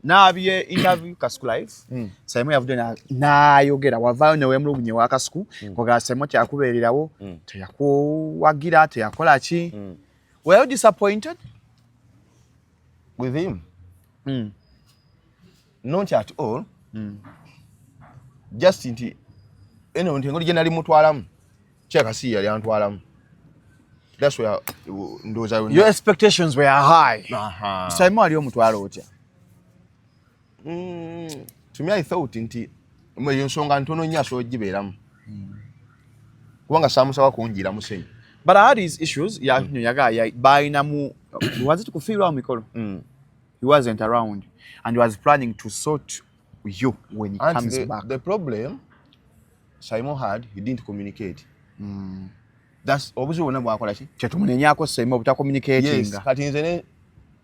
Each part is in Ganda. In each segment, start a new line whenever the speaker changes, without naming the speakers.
N'abye interview Kasuku live. Saimu yavude n'ayogera wavaayo ne wemulugunye wa Kasuku. Koga Saimu kyakubeererawo. Teyakuwagira teyakola ki. Were you disappointed
with him? Not at all. Just nti eno nti ngoli generally mutwalamu. Kyakasi yali antwalamu. That's where
your expectations were high. Saimu ali omutwalo otya?
To me I thought nti mwe yonsonga ntono nnyo asogibeeramu. Kubanga samusaba kunjira musenyi.
But I had his issues. Yaga bainamu was it kufirwa mikolo? He wasn't around and he was planning to sort you when he comes back.
The problem Simon had, he didn't communicate. That's obviously when bwakola ki?
Kyetumunenyako Simon buta communicating.
Yes, kati nze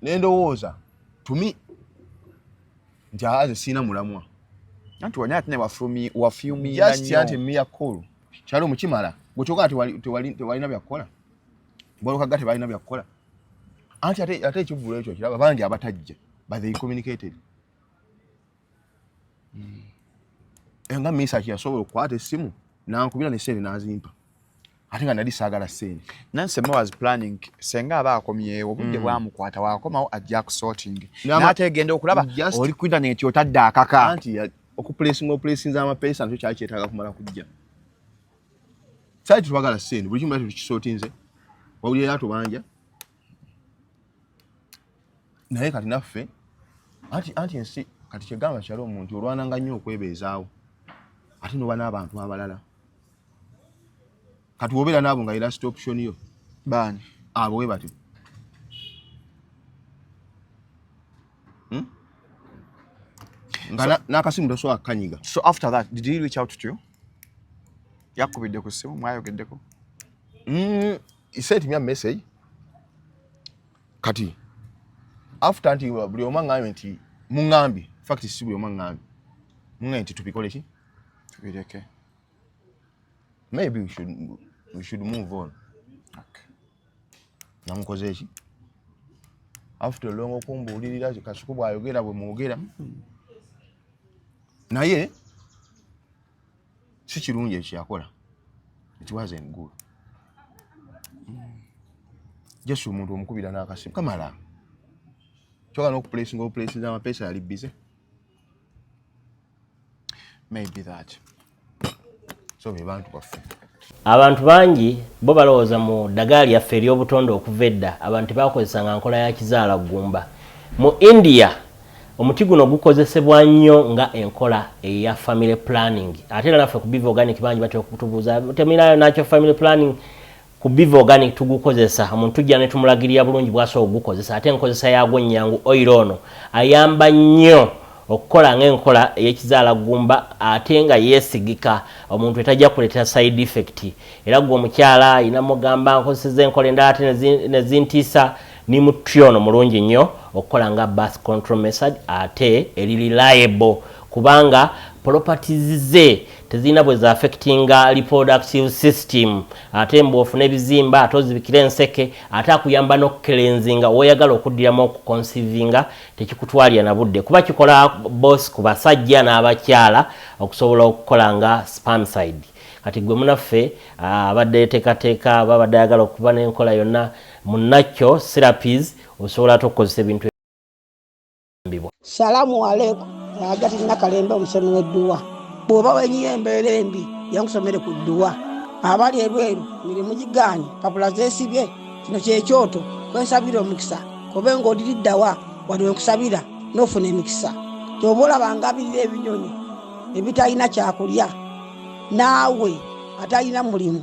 nendowooza to me nti ahaze sina mulamwa.
Anti wanya atine wafumi
just yanti mia cool. Kyalo mukimala. Gochoka tewalina byakola. Bwaloka gate balina byakola. Anti ate ekivulu ekyo kiraba bangi abatajja but they communicated. Enga misa kyasobola okukwata essimu nankubira ne sente nazimpa. Ate nga nali saagala ssente.
Nansema was planning senga abakomyewo obudde bwamukwata wakomawo ajja kusorting. N'ategenda okulaba oli ku internet otadde akaka.
Anti okuplacinga amapesa nakyo kyali kyetaaga kumala kujja. Saiti twagala ssente buli kimu tukisortinze. Wawulira yatubanja. Naye kati naffe anti ensi kati kyegamba kyali omuntu olwananga nnyo okwebeezaawo. Ate noba n'abantu abalala. Kati wobeera naabo nga last option yo.
Bani?
Abo we bati. Ngana nakasimu toso akanyiga.
So after that, did he reach out to you? Yakubidde ku simu mwayogeddeko?
He sent me a message. Kati after anti buli omangambe nti mungambi. In fact si buli omangambe. Mungambe nti tupikole ki?
Tubireke.
Maybe we should move on.
Okay.
Namukoze ki? After long okumbulirira Kasuku bwayogera bwe mwogera. Naye si kirungi ekyakola. It wasn't good. Just omuntu omukubira n'akasimu kamala. Choka n'okuplacinga amapesa yali busy.
Maybe that.
So bantu baffe.
Abantu bangi bo balowooza mu ddagala lyaffe ery'obutonde okuva edda abantu bakozesanga nkola ya kizaala ggumba. Mu India omuti guno gukozesebwa nnyo nga enkola eya family planning. Ate era naffe ku Biva Organic bangi batya okutubuuza temirayo nakyo family planning ku Biva Organic tugukozesa. Omuntu tujja ne tumulagirira bulungi bw'asobola okugukozesa. Ate enkozesa yaagwo nnyangu oil ono ayamba nnyo okukola ng'enkola ey'ekizaala ggumba ate nga yeesigika omuntu etajja kuleetera side effect. Era gwe omukyala ayina mugamba nkozeseza enkola endala ate ne zintiisa ni mutyono mulungi nnyo okukola nga birth control method ate eri reliable kubanga properties ze tezina bwe za affectinga reproductive system ate mbofu n'ebizimba ate ozibikira enseke ate akuyamba n'okukelenzinga oyagala okuddiramu okuconcevinga tekikutwalira na budde kuba kikola boss ku basajja n'abakyala okusobola okukola nga spermicide. Kati gwe munaffe abadde teekateeka babadde ayagala okuba n'enkola yonna munakyo therapies osobola okukozesa ebintu ebyo.
Salamu alaikum. Agati nakalembe omusomi w'edduwa. Bw'oba wenyiye embeera embi yankusomere ku dduwa. Abali ebweru mirimu gigaanye papula zeesibye kino kyekyoto kwensabira omukisa kobe ng'odiriddawa wadde wenkusabira n'ofuna emikisa. Ky'oba olabanga abirira ebinyonyi ebitalina kyakulya naawe atalina mulimu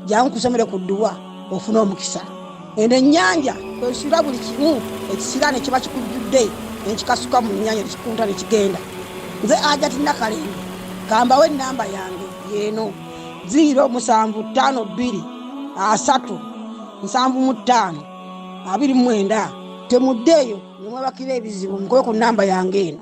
jankusomere ku dduwa ofuna omukisa. Eno ennyanja kwesira buli kimu ekisira ne kiba kikujjudde nekikasuka mu nnyanja nekikunta nekigenda. Nze Agati Nakalembe kambawe ennamba yange yeeno 075237529 temuddeeyo nemwebakira ebizibu mukoye ku nnamba yange eno.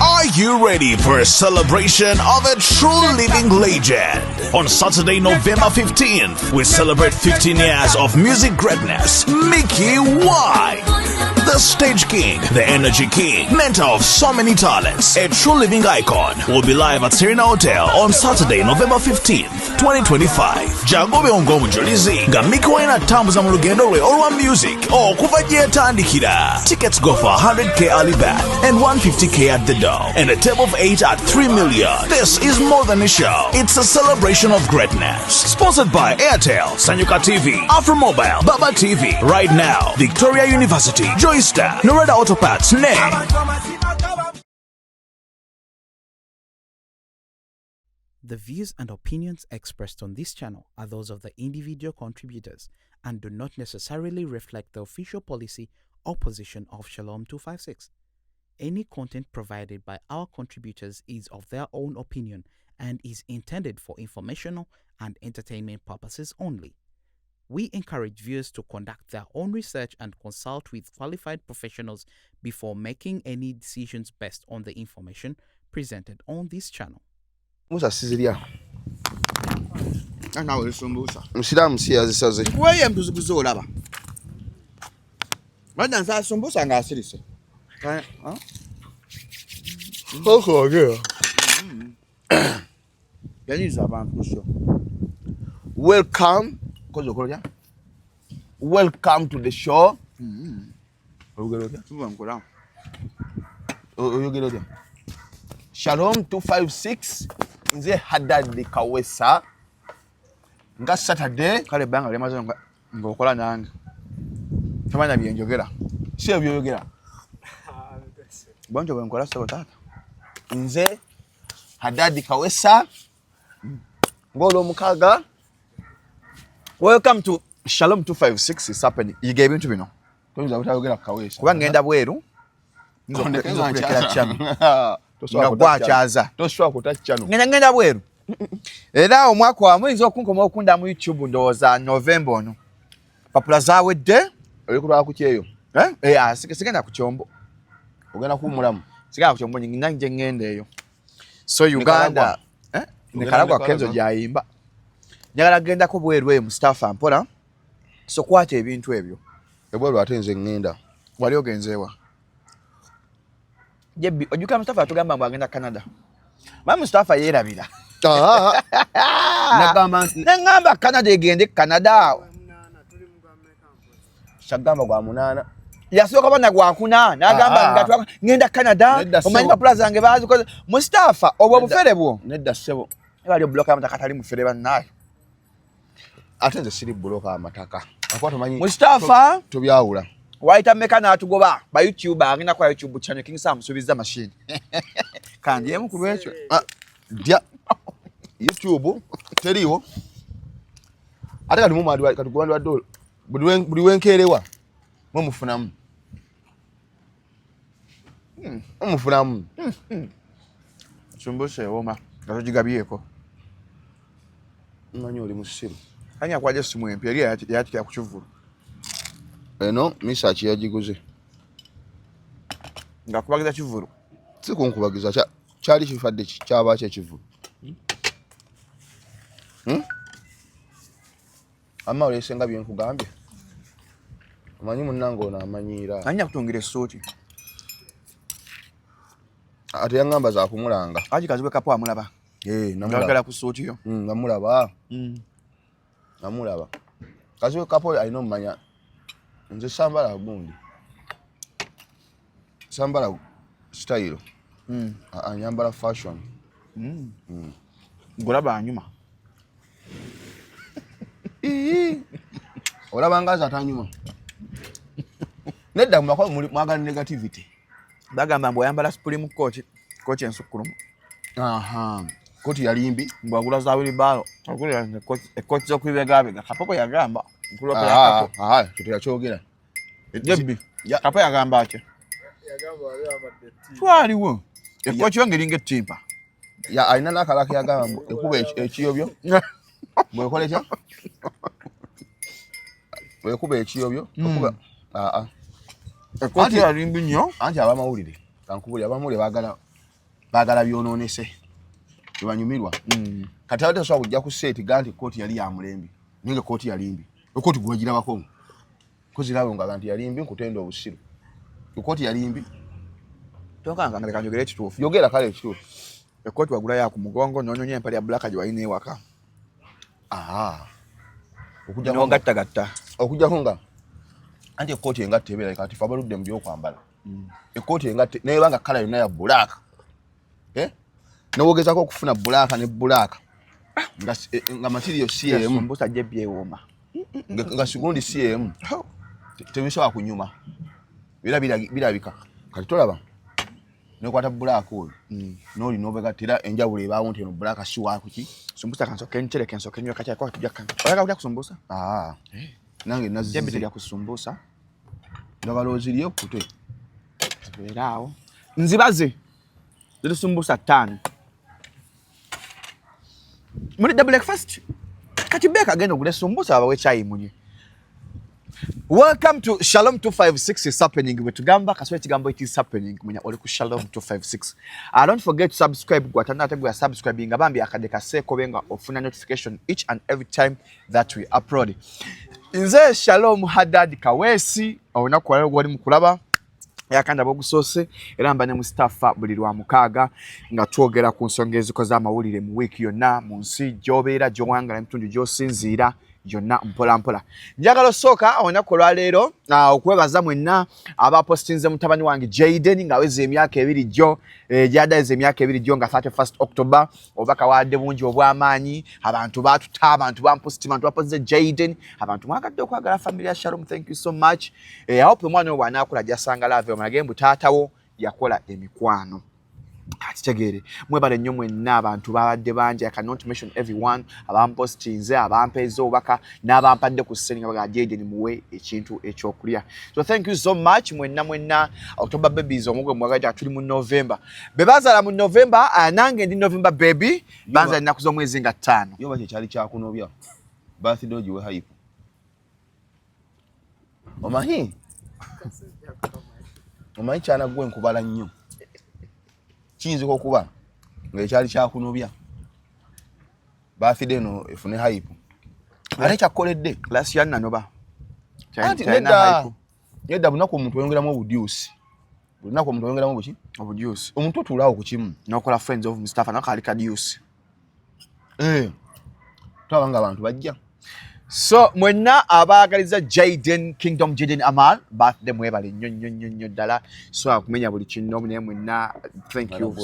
Are you ready for a celebration of a true living legend? On Saturday, November 15th, we celebrate 15 years of music greatness, Mickey Y. The stage king, the energy king, mentor of so many talents, a true living icon, will be live at Serena Hotel on Saturday, November 15th, 2025. Jagobe ongo mujulizi, nga Mickey Wine tambuza mu lugendo lwe olwa music, okuva gye yatandikira. Tickets go for 100k early bird and 150k at the door, and a table of 8 at 3 million. This is more than a show. It's a celebration of greatness. Sponsored by Airtel, Sanyuka TV, Afromobile, Baba TV, Right Now, Victoria University, Joystar, Norada Autoparts,
The views and opinions expressed on this channel are those of the individual contributors and do not necessarily reflect the official policy or position of Shalom 256. Any content provided by our contributors is of their own opinion and is intended for informational and entertainment purposes only. We encourage viewers to conduct their own research and consult with qualified professionals before making any decisions based on the information presented on this channel.
Musa sizilia.
Ana we sombusa.
Msiramu si azisaze.
Weye mtuzuguzo olaba. Bada nsa sombusa nga asirise. Ha?
Koko agera.
Yaniza abantu kusho.
Welcome. Kozo koloja. Welcome to the show. Ogeroja.
Tuwa mkola.
Ogeroja. Shalom 256 nze Hadadi Kawesa nga Saturday
Kale banga lemazo ngokola nange. Tamanya byenjogera.
si ebyogera
Bonjo bwenkola sebo tata.
nze Hadadi Kawesa ngolo mukaga.
Welcome to Shalom 256 is happening. You gave into bino.
Tonza utayogera Kawesa
Kuba ngenda bweru. Nzokulekera chama. Nga chaza.
Toswa kutachano.
Ngenda bweru. Era omwaka wa mwizi okunkoma okunda mu YouTube ndoza November ono. Papula zawe de
Olikulwa ku kyeyo.
Sigenda ku kyombo.
Ogenda kumulamu.
Sigenda ku kyombo nyingi nje ngende eyo. So Uganda ne Karagwa Kenzo jayimba. Njagala genda ko bweru Mustafa mpola. So kwata ebintu ebyo.
Ebweru atenze ngenda.
Wali ogenzewa. Jebi ojuka Mustafa atugamba mbu agenda Canada. Mustafa yerabira. Nangamba Canada egende Canada.
Shagamba gwa munana.
Yasoka bana gwa kuna nagamba ngatwa ngenda Canada omanyi papula zange bazi ko Mustafa obwo bufere bwo
nedda sebo.
Ebali bloka amataka tali mufere banaye.
Atenze siri bloka amataka. Akwato manyi
Mustafa
tobyawula.
waita meka na atugoba ba YouTube agina kwa YouTube channel King Sam subiza machine. Kandi yemu kulwecho.
Dia YouTube teriwo. Ate kati mumadu katugwandwa dolo. Buli wenkerewa. Mumufunamu. Mumufunamu.
Chumbose woma. Gajigabieko.
Manyi oli musiru.
Anya kwaje simu empya yati ya kuchuvuru.
Eno misachi yagiguze.
Ngakubagiza kivuru.
Sikunkubagiza kyali kifadde kyaba kyekivuru. Amma olesenga byenkugambye. Amanyi munnango na amanyira.
Anya kutungire soti.
Ate yangamba za kumulanga.
Aji kazibwe kapo amulaba.
Namulaba.
Ngagala ku soti yo.
Namulaba. Namulaba. Kazibwe kapo alina omanya. Nze sambala gundi. Sambala style. Anyambala fashion.
Ngolaba anyuma.
Olaba ngaza atanyuma. Nedda mwako mwagala negativity.
Bagamba mbo yambala supreme coach ensukulumu.
Koti yalimbi
mbagula za wili balo. Akuli coach zo kwibegabega. Kapopo yagamba. Nkulopa yakapo.
Kiti yakyogera.
Jebi. Kapo yagamba ache. Yagamba ali amadde. Twaliwo. Coach yongeri ngetimpa.
Ya aina nakalaka yagamba ekuba ekiyobyo. Mwekola kya? Wekuba ekiyobyo. Okuba
Coach yalimbi nnyo.
Anti abamawulire. Kankubuli abamawulire bagala byononese. Tebanyumirwa. Kati ate so kujja ku set ganti koti yali ya mulembi. Ninge koti yalimbi. Koti gwagira bako. Kozirawo nga ganti yalimbi nkutenda obusiru. Ekoti yalimbi.
Tokanga ngaleka njogere ekituufu.
Yogera kale ekituufu.
Ekoti wagula ya ku mugongo n'onyonyo empale ya black gye walina ewaka.
Okujja
n'ogattagatta.
Okujja nga anti ekoti engatte ebeera kati fa baludde mu by'okwambala. Ekoti engatte nebanga kala yonna ya black. N'ogezaako okufuna black ne black. Nga material CM.
Sumbusa gye byewooma.
Nga sigundi CM. Tebisobola kunyuma. Birabika. Kati tolaba. Nekwata black oyo. N'oli n'obegattira enjawulo ebaawo nti eno black siwa kuki.
Sumbusa kansoke ntereke nsoke nnyo kati akwa tujja kanga. Oyagala kulya kusumbusa?
Nange nazzi.
Jembe terya kusumbusa.
Ndagala ozirye okute.
Zibeeraawo. Nzibaze. Ziri sumbusa 5. Mulidde breakfast? Kati beka agenda ogule sumbusa abawe chai munye. Welcome to Shalom 256 is happening with Gamba. Kaswe Tigambo it is happening. Munya ole ku Shalom 256. Don't forget to subscribe. Gwatana tegwa subscribing abambi akadeka seko benga ofuna notification each and every time that we upload. Inze Shalom Hadad Kawesi awona kwa lero gwali mukulaba yakanda bogusose era mbane Mustafa Muliro wa mukaaga nga twogera ku nsonga ezikoza amawulire mu week yonna mu nsi gy'obeera gy'owangala emitunda gy'osinziira yonna mpola mpola. Njagala soka awonako lwaleero okwebaza mwenna abapostinze mutabani wange Jaden nga aweze emyaka 2 gyo gyadaize emyaka 2 gyo nga 31st October obaka wadde bungi obw'amaanyi abantu batuta abantu bampostima abantu bapoze Jaden abantu mwagadde okwagala family ya Shalom. Thank you so much. I hope omwana oyo anakola jasanga lave omagembu taatawo yakola emikwano. Katitegere mwebale nnyo mwenna abantu babadde bangi. I cannot mention everyone abampostinze abampezo obaka n'abampadde ku sseni nga baga Jaden muwe ekintu ekyokulya. So thank you so much mwenna October babies omugwe mwagaja tuli mu November bebazala mu November nange ndi November baby banza nnaku z'omwezi nga 5
yo bache kyali kyakunobya birthday ogiwe hype omahi kyana gwe nkubala nnyo kiyinza okuba nga ekyali kyakunobya birthday no efune hype ate kyakkoledde
last year nanoba
nedda bunaku omuntu oyongeramu obudyusi bunaku omuntu oyongeramu buki
obudyusi
omuntu otulaawo ku kimu
n'okola friends of Mustafa nakali kadyusi
twabanga abantu bajja.
So mwenna abaagaliza Jaden Kingdom Jaden Amal birthday mwebale nnyo ddala so akumenya buli kinno naye mwenna thank you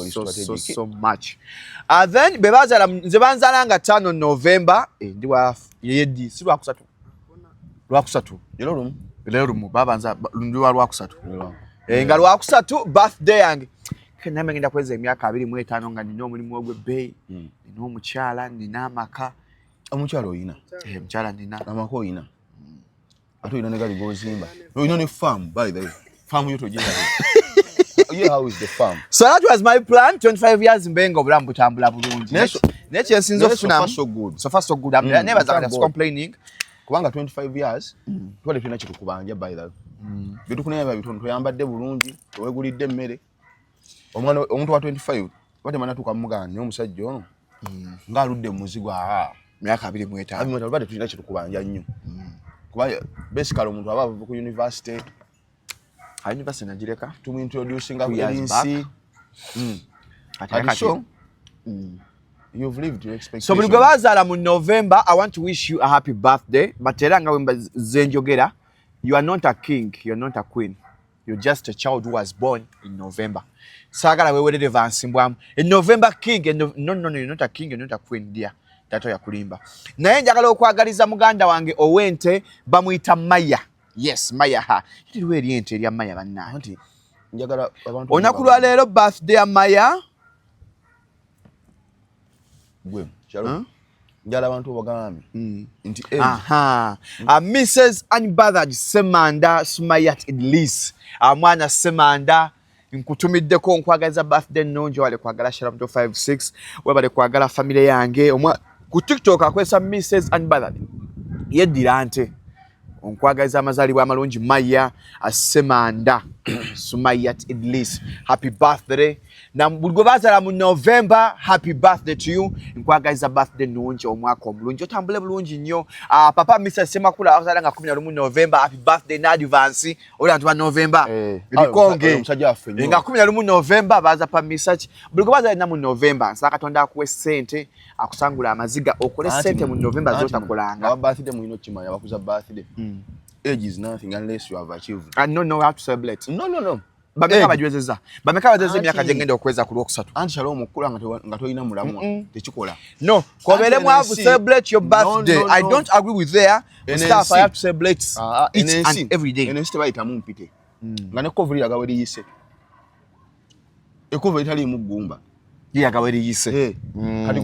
so much. Then bebazala nze banzala nga 5 November ndi wa yedi si lwakusatu lero lumu babanza ndi wa lwakusatu nga lwakusatu birthday yange kename ngenda kweza emyaka 25 nga nina omulimu ogw'ebbeeyi nina omukyala nina amaka.
Omukyalo oyina
mukyala nina
amako oyina ate oyina ne gali gozimba oyina ne farm by the way farm yo tojenda yeah how is the farm
so that was my plan 25 years mbenga obulamu butambula bulungi naye sinzo ofuna so far so good I'm never just complaining
kubanga 25 years twale tuna kitu kubanja by the way bitukunenya bitono toyambadde bulungi towegulidde mmere omwana omuntu wa 25 wate mana tukamugana omusajja ono ngaaludde mu muzigo myaka 25 bade tulina kitu kubanja nnyo kuba basically omuntu aba ku university
najireka
to introducing up agency so you've lived your expectations.
So buli bazala mu November I want to wish you a happy birthday but era nga wemba zenjogera you are not a king you're not a queen you're just a child who was born in November. Sagala wewerere vansimbwamu in November king no you're not a king you're not a queen dear. Tato ya kulimba naye njagala okwagaliza muganda wange owente bamuyita Maya. Yes Maya ha itiwe eriente erya Maya banna
anti njagala abantu
onakulwa leero birthday ya Maya
gwe chalo njala abantu bagambi nti
Mrs. Anbadaj Semanda Sumayat Idlis mwana Semanda nkutumiddeko nkwagaliza birthday nonjo wale kwagala Shalom 256 webale kwagala family yange ku TikTok akwesa Mrs. Anbadaj yeddira ante onkwagaliza amazalibwa amalungi Maya Semanda Sumayat Idlis, happy birthday. Na bulgo bazala mu November, happy birthday to you. Nkwagaiza birthday nungi omwaka omulungi. Otambule bulungi nnyo. Papa Mr. Semakula azala nga 11 November, happy birthday na advance. Oli antu November. Bikonge. Nga 11 November baza pa message. Bulgo bazala na mu November, nsaka Katonda akuwe sente, akusangula amaziga okole sente mu November zota kolanga.
Aba birthday mu ino kimanya bakuza birthday. Age is nothing unless you have achieved.
I don't know how to celebrate.
No.
Bameka bajwezeza. Bameka bajwezeza myaka jengenda okweza ku lwokusatu.
Anti Shalom okula nga toyina mulamu tekikola.
No, kobelemu have to celebrate your birthday. No. I don't agree with there. Mustafa, I have to celebrate each and every day.
NSC bayita mumpite. Nga ne kovulira gaweri yise. Ekovulira tali mugumba.
Yeah, gaweri yise.
Kati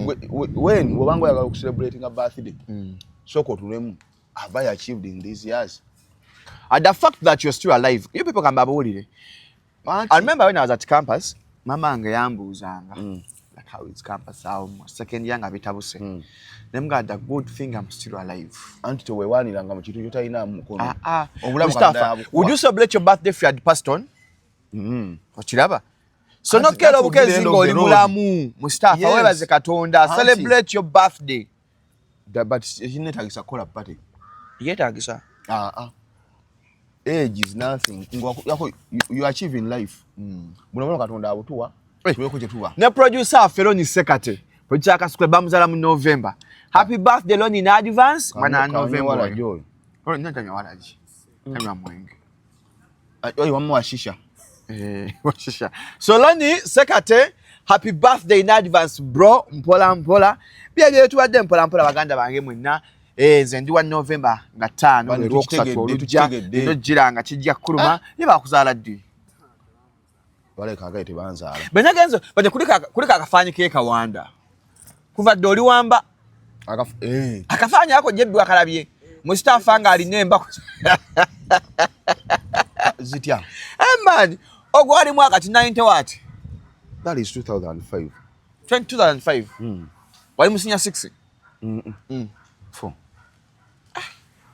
when wobango yagala ku celebrating a birthday. Soko tulemu have I achieved in these years?
And the fact that you're still alive, you people can babulire. I remember when I was at campus, mama ange yambuzanga like how it's campus almost second year nga bitabuse. Them got the good thing I'm still alive.
Anti to wewaniranga mu kintu kyotayina mukono.
Mustafa, would you celebrate your birthday if you had passed on? Ochiraba. So no kero bukezi ngo oli mulamu. Mustafa, webaze Katonda, celebrate your birthday.
But inetagisa kola party.
Yetagisa.
Age is nothing. You achieve in life. Muno Katonda abutuwa. Tuweko chetuwa.
Ne producer Feloni Sekate. Producer akasukule bamuzala mu November. Happy birthday Loni in advance. Mana November.
Wala joy.
Olo nyanya walaji. Kama mwenge.
Oyi wamu wa shisha.
Washisha. So Loni Sekate, happy birthday in advance bro. Mpola. Bia bya tuwadde mpola baganda bange mwenna. Nze ndi wa November nga 5 olwokusatu olujja ndo jiranga kijja kuluma niba kuzaala ddi
wale kaga tebanzaala
benyagenzo bade kulika akafanyi ke kawanda kuva doli wamba akafanya yako jeddu akalabye Mustafa nga alinemba
zitya
man ogwali mwaka 90 what
that is 2005
wali musinya 6
4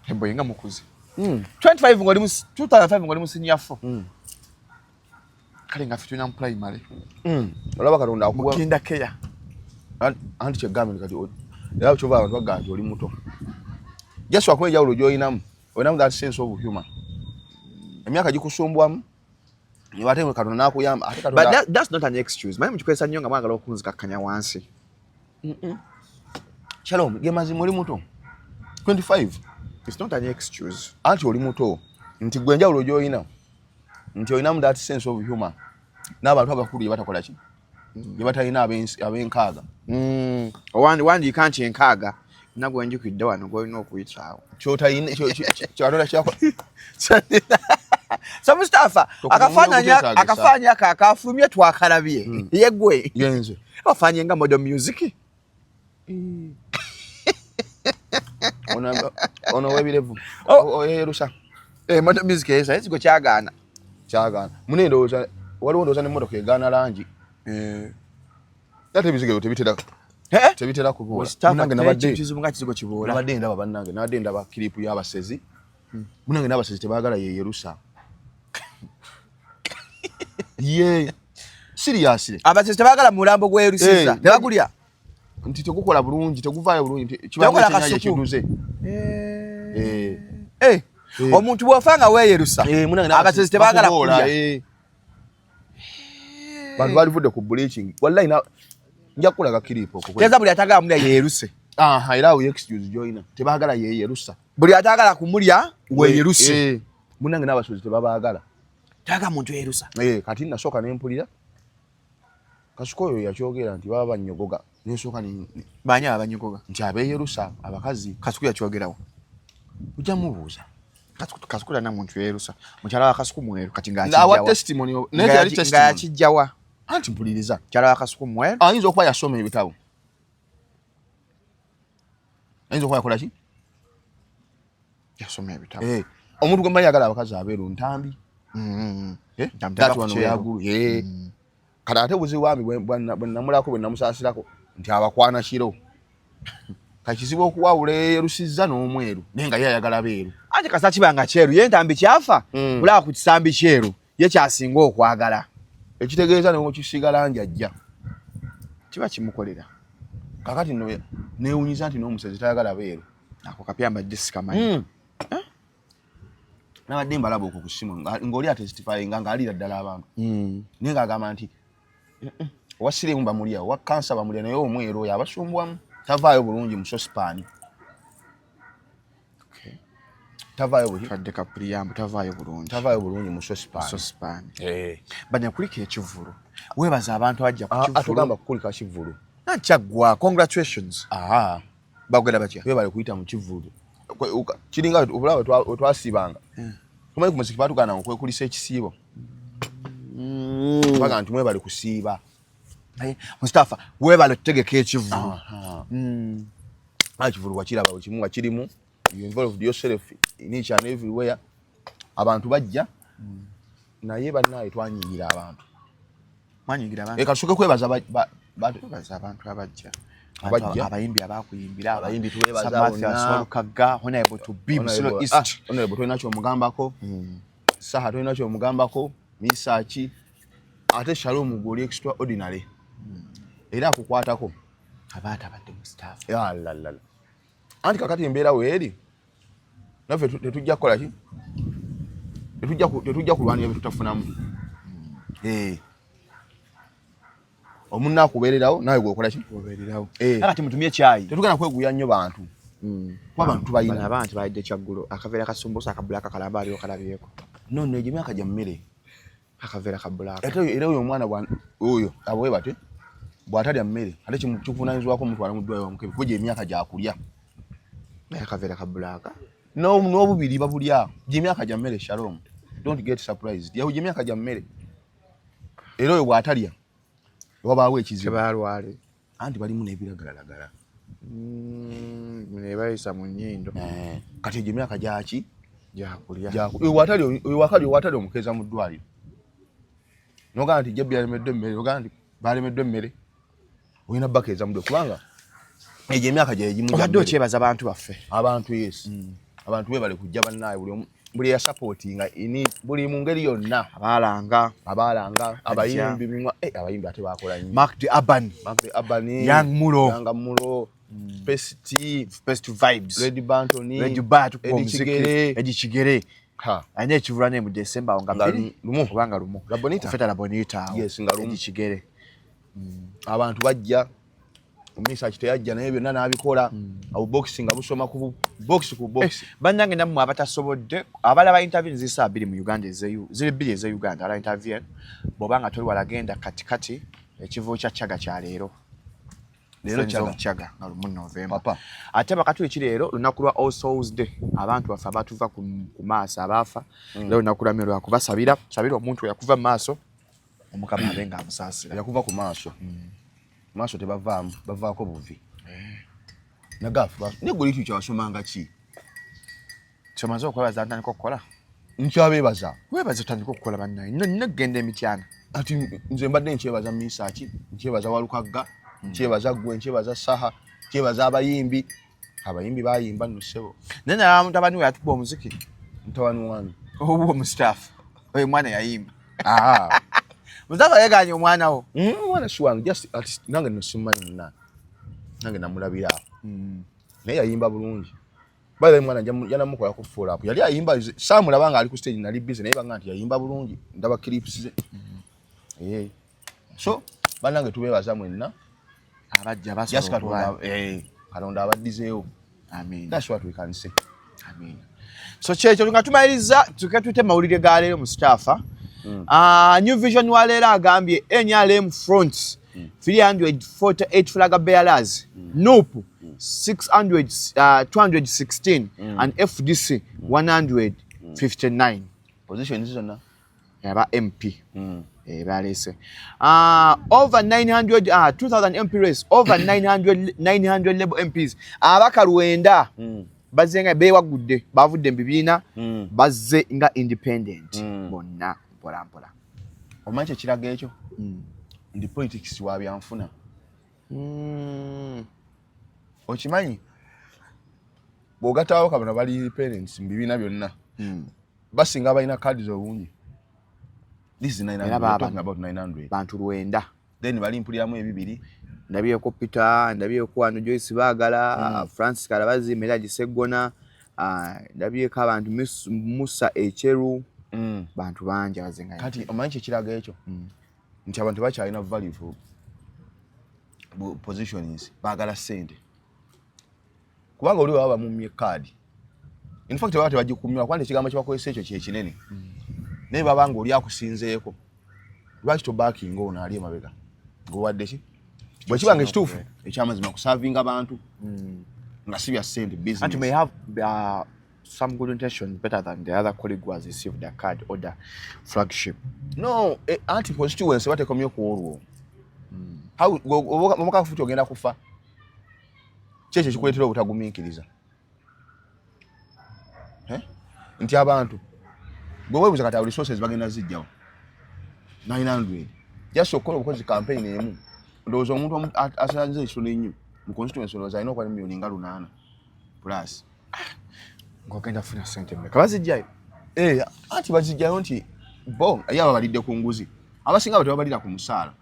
Hembo yenga mukuzi. 25 ngoli 2005 ngoli musinya 4. Kale nga fituna mu primary.
Olaba Katonda akuwa.
Mukinda keya.
Anti chegambe kati ya chova abantu baganje oli muto. Yesu akwenja ulojo inamu. Oinamu that sense of humor. Emyaka gikusumbwamu. Niwate Katonda nakuyamba ate Katonda.
But that's not an excuse. Mimi mchikwesa nyonga mwagala okunzika kanya wansi.
Shalom, gemazi muri muto. 25.
It's not an excuse.
Anti oli muto. Nti gwenja ulojo ina. Nti oinamu that sense of humor. N'abantu abakulu batakola ki? Yebatalina abenkaaga.
One you can't enkaaga. Nagwe njukidde wano golina okuyitaawo.
Kyotayina kyatola kyako.
So Mustafa, akafanya akafulumye twakalabye. Yegwe.
Yenze.
Afanye nga modern music.
Ono webirevu. Yerusa.
Modern music esa ezigo kyagaana.
Munendo waliwo ndoza ne motoka egana langi. Yate bizige tebitera. Tebitera kubola.
Munange nabadde kizibunga kizigo kibola.
Nabadde ndaba bannange nabadde ndaba clip y'abasezi. Munange n'abasezi tebagala ye Yerusa. Yeah. Seriously.
Abasezi tebagala mulambo gwe Yerusiza. Nebagulya.
Nti tegukola bulungi teguvaayo bulungi kibanga kyenyaje kiduze.
Omuntu bwofanga we Yerusa. Abasezi tebagala kulya.
Bantu balivudde ku bleaching. Wallahi na nja kulaga kiripo ko.
Teza buli atagala mulya ye Yeruse.
Era we excuse joina. Tebagala ye Yerusa.
Buli atagala kumulya we Yeruse.
Munange n'abasozi tebabagala.
Taga muntu Yerusa.
Kati nasoka nempulira. Kasukoyo yakyogera nti baba banyogoga. Nesoka ni
banya abanyogoga.
Nti abe Yerusa abakazi.
Kasuku yakyogerawo.
Ujja mubuuza.
Kasukula na muntu Yerusa. Mukyala wa Kasuku mweru kati ngachi.
Na what testimony? Neti ali testimony.
Ngachijjawa.
Anti mpuliriza.
Mukyala wa Kasuku mweru.
Ayinza okuba yasoma ebitabo. Ayinza okuba yakola ki?
Yasoma ebitabo.
Omuntu gwe mayagala abakazi abeeru ntambi.
That one
yagulu. Kati ate buzi wami bwennamulako bwennamusaasirako nti abakwana kiro. Kakizibu okuwawula Yerusiza n'omweru naye nga yayagala beeru.
Ate kasa kibanga kyeru ye ntambi kyafa. Mulaba ku kisambi kyeru ye kyasinga okwagala
ekitegeeza ne okisiga langi ajja
kiba kimukolera
kakati no neewunyiza nti n'omusezi tayagala beeru
ako kapyamba jisikamanyi
nabadde mbalaba okwo ku ssimu ng'oli atestifyinga ng'alira ddala abantu naye ng'agamba nti owasirimu bamulya owa kansa bamulya naye omweru oyo abasumbwamu tavaayo bulungi mu sosipaani tavaayo bulungi mu sosipaani
banya kulika ekivulu weebaza abantu abajja ku kivulu
atugamba kukulika kivulu
nakyaggwa congratulations bagenda batya
webale kuyita mu kivulu kiringa obulaba wetwasiibanga tumanyi ku muziki batugana okwekulisa ekisiibo baga nti mwebale kusiiba
Mustafa weebale tutegeka ekivulu
ekivulu wakiraba kimu nga kirimu you involved yourself in each and everywhere abantu bajja naye bannaye twanyingira abantu kasooke kwebaza
abantu abajja
abayimbi
abakuyimbira
abayimbi tuwebaza
Kaga honorable to be Musilo East
honorable tulina kyomugambako saha tulina kyomugambako misaki ate Shalom goli extraordinary era akukwatako
abaata badde Mustafa
ya la anti kakati embeera weeri naffe tetujja kukola ki tetujja kulwanira betutafunamu omunna akubeererawo nawe gwekola ki
obeererawo kakati mutumye ekyayi
tetugenda kweguya nnyo bantu kuba abantu tubayina
abantu bayidde kyaggulo akaveera kasumbusa akabulaka kalamba aliyo kalabyeko
nono egyo myaka gya mmere
akaveera kabulaka
era oyo omwana oyo abwe bate bw'atalya mmere ate kikuvunaanyizibwako omutwala mu ddwaliro bamukebi kuba gy'emyaka gyakulya
akaveera kabulaka
n'obubiri babulya gy'emyaka gya mmere Shalom don't get surprised yaho gy'emyaka gya mmere era oyo bw'atalya wabaawo ekizibu
balwale
anti balimu n'ebiragalalagala
nebayisa mu nnyindo
kati egyo emyaka gyaki
gyakulya
watali omukeeza mu ddwaliro nogamba nti jjabbi yalemeddwe emmere nogamba nti balemeddwe emmere olina bakeeza mudwe kubanga egyo emyaka
obadde okyebaza abantu baffe
abantu yes abantu bebale kujja bannaye buli yasapootinga buli mu ngeri yonna
abaalanga
abayimbi abayimbi ate bakola nnyo
Mark the Urban Young Mulo Best Vibes
Lady Bantony
Eddie Kigere alina ekivula ne mu December nga lumu kubanga lumu feta la Bonita
yes nga lumu
Eddie Kigere
abantu bajja omisa kitayajja naye byonna n'abikola abo boxing abusoma ku box
bannange nammwe abatasobodde abalaba interview zisa 2 mu Uganda ziri 2 eze Uganda ala interview bobanga toli walagenda katikati ekivu kya Chaga kya leero Chaga nga mu November ate bakati ekirero lunaku lwa All Souls Day abantu bafa batuva ku maaso abafa leo nakulamiro yakubasabira omuntu yakuva mu maaso omukama abenga amusaasira
yakuva ku maaso tebavaamu bavaako buvi nagafu ne guli kyo kyawasomanga ki
kyomaze okwebaza ntandika okukola
nkyabeebaza
weebaza otandika okukola bannaye nogenda emityana
ati nze mbadde nkyebaza misaki nkyebaza walukagga nkyebaza gwe nkyebaza saha nkyebaza abayimbi bayimba nno ssebo
naye nalaba mutabani we yatuba omuziki
mutabani wange
obuwa Mustafa oyo mwana yayimba Mustafa yeganye omwana wo
mwana si wange nange nno simumanyi munna nange namulabira naye yayimba bulungi baile mwana janamukola ku full up yali ayimba samulaba nga ali ku stage nali busy naye banga nti yayimba bulungi ndaba clips ze so banange tubebaza mwenna
abajja basobola
Katonda abaddizeewo
amen
that's what we can say
amen so kyekyo nga tumaliriza tukatute mawulire ga leero Mustafa New Vision walera agambye NRM front 348 flag bearers NUP 216 and FDC 159
positions zonna
yaba MP balese over 900 2000 MP race over 900 label MPs abaka Rwenda bazenga bewagudde bavudde mbibiina bazze nga independent bonna mpola
omanyi ekiraga ekyo ndi politics wa byanfuna okimanyi bw'ogattaawo kabona bali independents mu bibiina byonna basinga balina cards obungi This is 900. We're talking about 900.
Bantu lwenda.
Then bali mpuliramu ebibiri.
Ndabyeko Peter, ndabyeko wano Joyce Bagala, Francis Kalabazi, Melaji Segona, ndabyeko abantu Musa Echeru, bantu banja bazenga.
Kati omanyi kiraga ekyo. Nti abantu bakyalina value for positions bagala sente. Kubanga oli waba mu card. In fact watu bagikumira kwandi kigambo kyabakozesa ekyo kye kinene. Naye babanga oli akusinzeeko. Lwaki to backing ono ali emabega. Ngo wadde ki? Bwe kibanga ekituufu ekyamazima kuservinga abantu. Nga sibya sente business.
And you may have some good intentions better than the other colleague who has received their card or the flagship.
No, anti-constituency batekomye ku olwo. How omuka futi ogenda kufa? Kyekyo kikuleetera obutagumiikiriza. Nti abantu gwe weebuuza kati resources bagenda zijjawo 900 just okola obukozi campaign emu ndowooza omuntu asanze ekitono ennyo mu constituency ndowooza alina okuba ne millioni nga 8 plus
ng'ogenda funa sente mmeka bazijjayo
anti bazijjayo nti bo ye ababalidde ku nguzi abasinga bwe tebabalira ku musaala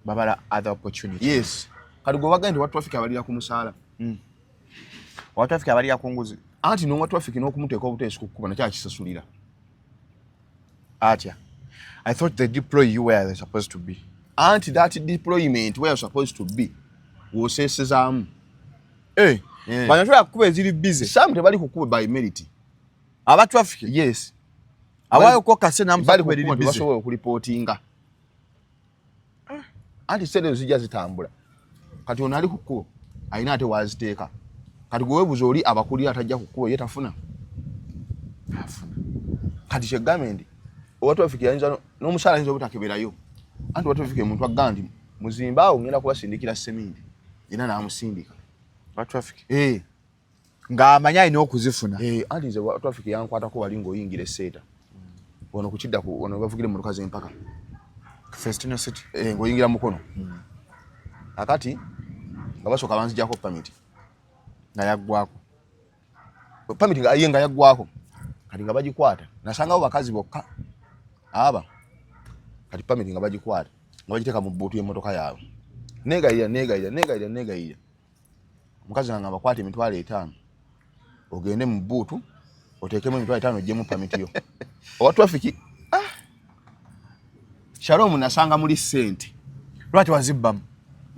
babala other opportunity.
Yes, kati gwe bagenda wa traffic abalira ku musaala
wa traffic abalira ku nguzi
anti n'owa traffic n'okumuteeka obuteesi ku kkuba nakyo akisasulira
atya. I thought they deploy you where they're supposed to be.
Anti that deployment where you're supposed to be wosesezaamu
banatwala kukuba eziri busy.
Some tebali kukuba by merit.
Aba traffic
Yes.
abayo ko kase namusa
kuba
kubiri busy.
basobola okulipotinga. Anti sente zijja zitambula. Kati ono ali kukuba alina ate waziteeka. Kati gwe weebuuza oli abakulira atajja kukuba ye tafuna. Kati kye gavumenti owa traffic yayinza n'omusaala ayinza obutakeberayo. Anti owa traffic omuntu agamba nti muzimba awo ngenda kubasindikira seminti era n'amusindika.
Wa traffic ng'amanya alina okuzifuna.
Anti nze wa traffic yankwatako wali ng'oyingira esseeta. Ono kukidda ku ono bavugire emmotoka z'empaka.
Festina City.
Ng'oyingira mukono. Akati nga basooka banzijjako permit.
Nga yaggwako.
Permit nga yaggwako. Kati nga bagikwata. Nasangawo bakazi bokka. Aba. Kati permit nga bagikwata. Nga bagiteeka mu bbuutu y'emmotoka yaabwe. Negayira. Omukazi nga bakwata emitwalo 5. Ogende mu bbuutu, oteekemu emitwalo 5 ogyemu permit yo. Owa traffic Shalom nasanga muli sente.
Lwaki wazibbamu?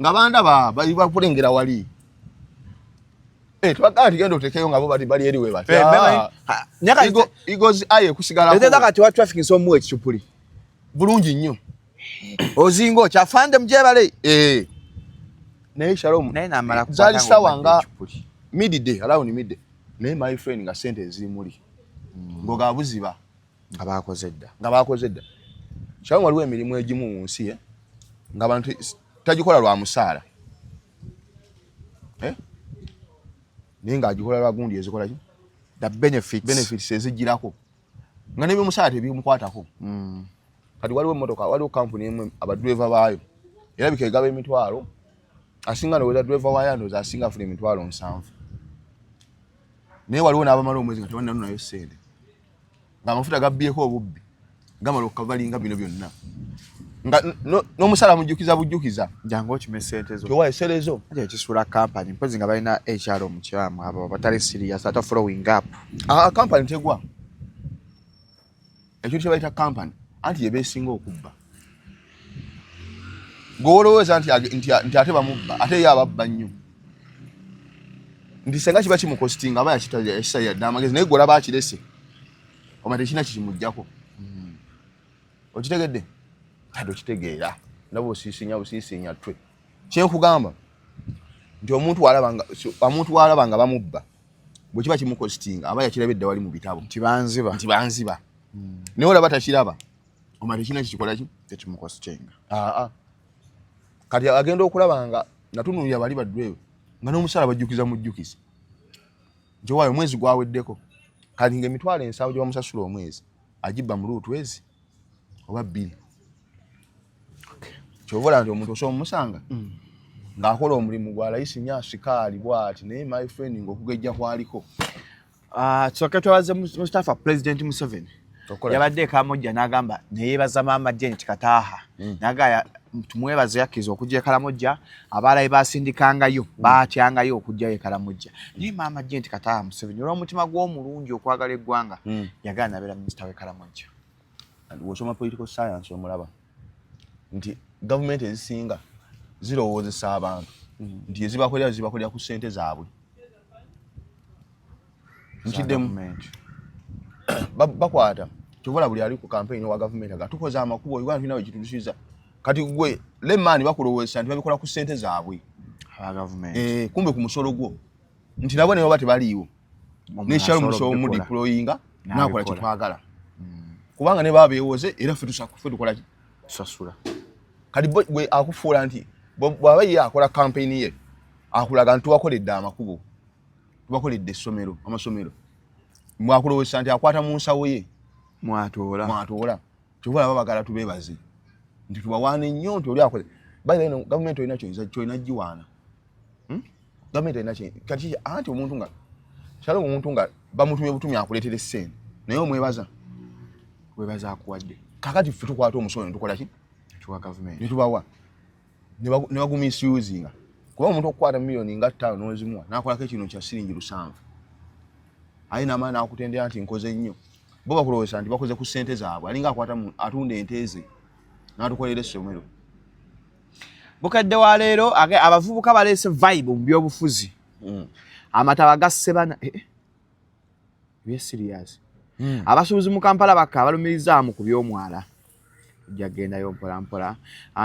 Nga bandaba bali bakulengera wali. Twagala tigenda otekeyo nga bo bali eri we bati.
Nyaka
igozi aye kusigala ko.
Etenda kati wa traffic so mu ekipuli.
Bulungi nnyo.
Ozingo kyafande mjebale.
Naye Shalom.
Naye namala ku.
Zali sawa nga midday, around midday. Naye my friend nga sente ezimuli. Ngoga buziba.
Nga
bakoze dda. Shalom waliwo emirimu egimu mu nsi nga abantu tagikola lwa musaala. Naye ng'agikola lwa gundi ezikola ki?
The benefits
ezigirako. Nga n'ebyomusaala tebimukwatako. Kati waliwo emmotoka, waliwo kampuni emu abadriver baayo. Era bikegaba emitwalo. Asinga ndowooza driver waayo ndowooza asinga afuna emitwalo 7. Naye waliwo n'abamala omwezi nga tebalina nayo ssente. Ng'amafuta gabbyeko obubbi. Gamala okukavalinga bino byonna. Nga n'omusala bujjukiza.
Jangu okime sente zo.
Tewaye serezo.
Ate ekisula company mpozi nga balina HR omukyamu abo batali serious ata following up.
Company tegwa. Ekyo kye bayita company anti ye beesinga okubba. Ng'olowooza nti ate bamubba ate ye ababba nnyo. Nti senga kiba kimukostinga aba yakisa yadde amagezi naye gwe olaba akirese. Omate kina kikimuggyako. Okitegedde? Kati okitegeera. Ndaba osiisinya twe. Kye nkugamba nti omuntu w'alaba nga bamubba bwe kiba kimukostinga aba yakirabidde wali mu bitabo.
Nti banziba.
Naye olaba takiraba. Omate kina kikikola ki?
Tekimukostinga.
Kati agenda okulaba nga natunuulira bali badwewe nga n'omusala bajjukiza mujjukiza. Nti waayo omwezi gwaweddeko. Kati ng'emitwalo 7 gye bamusasula omwezi agibba mu luutwezi oba 2. Kyovola nti omuntu osobola omusanga ng'akola omulimu gwa layisi nya sikaali bw'ati naye my friend ng'okugejja kwaliko.
Tusoke twebaze Mustafa President Museveni yabadde Kalamojja n'agamba neyeebaza maama Janet Kataha nagaya tumwebaze yakkiza okujja Kalamojja abaalayi basindikangayo baatyangayo okujjayo Kalamojja naye maama Janet Kataha Museveni olw'omutima gw'omulungi okwagala eggwanga yagaana abeera minisita w'e Kalamojja.
Wosoma political science omulaba nti gavumenti ezisinga zirowoozesa abantu nti ezibakolera ku ssente zaabwe nkiddemu bakwata kyobola buli ali ku campaign wa gavumenti aga tukoze amakubo Uganda tulina we kitutusiza kati gwe lemani bakulowoozesa nti babikola ku ssente zaabwe
gavumenti
kumbe ku musolo gwo nti nabo ne baba tebaliiwo n'ekyalo musolo mu deployinga nakola kitwagala kubanga ne babeewoze era ffe tukola
tusasula
kati gwe akufuula nti bw'aba ye akola campaign ye akulaga nti tubakoledde amakubo tubakoledde amasomero mwakulowesa nti akwata mu nsawo ye mwatoola kyobola babagala tubeebaze nti tubawaane nnyo nti oli akoze baina gavumenti olina kyolina giwaana gavumenti olina kati anti omuntu nga kyalo omuntu nga bamutumye butumi akuleetera essente naye omwebaza akuwadde kakati ffe tukwata omusolo netukola ki
tuwa gavumenti
netubawa ne bagumisuuzinga kuba omuntu okukwata miliyoni nga 5 n'ozimuwa n'akolako ekintu kya siringi 7 ayi n'amaani n'akutendera nti nkoze nnyo bo bakulowesa nti bakoze ku ssente zaabwe alinga akwata atunda ente ze n'atukolera essomero.
Bukadde wa leero abavubuka baleese vibe mu byobufuzi amataba gasse bana bye serious abasuubuzi mu Kampala bakka balumirizamu ku by'omwala jagendayo mpola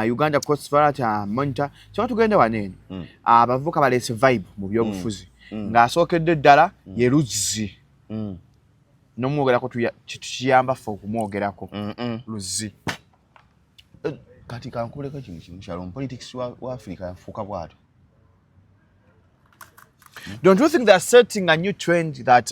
Uganda Coast Guard monitor so tugenda wanene abavubuka baleese vibe mu byobufuzi ng'asookedde ddala ye Luzzi n'omwogerako tukiyamba ffe okumwogerako Luzzi
kati kankuleko kintu kimu kyalo politics wa Africa yafuuka bw'atyo.
Don't you think they're setting a new trend that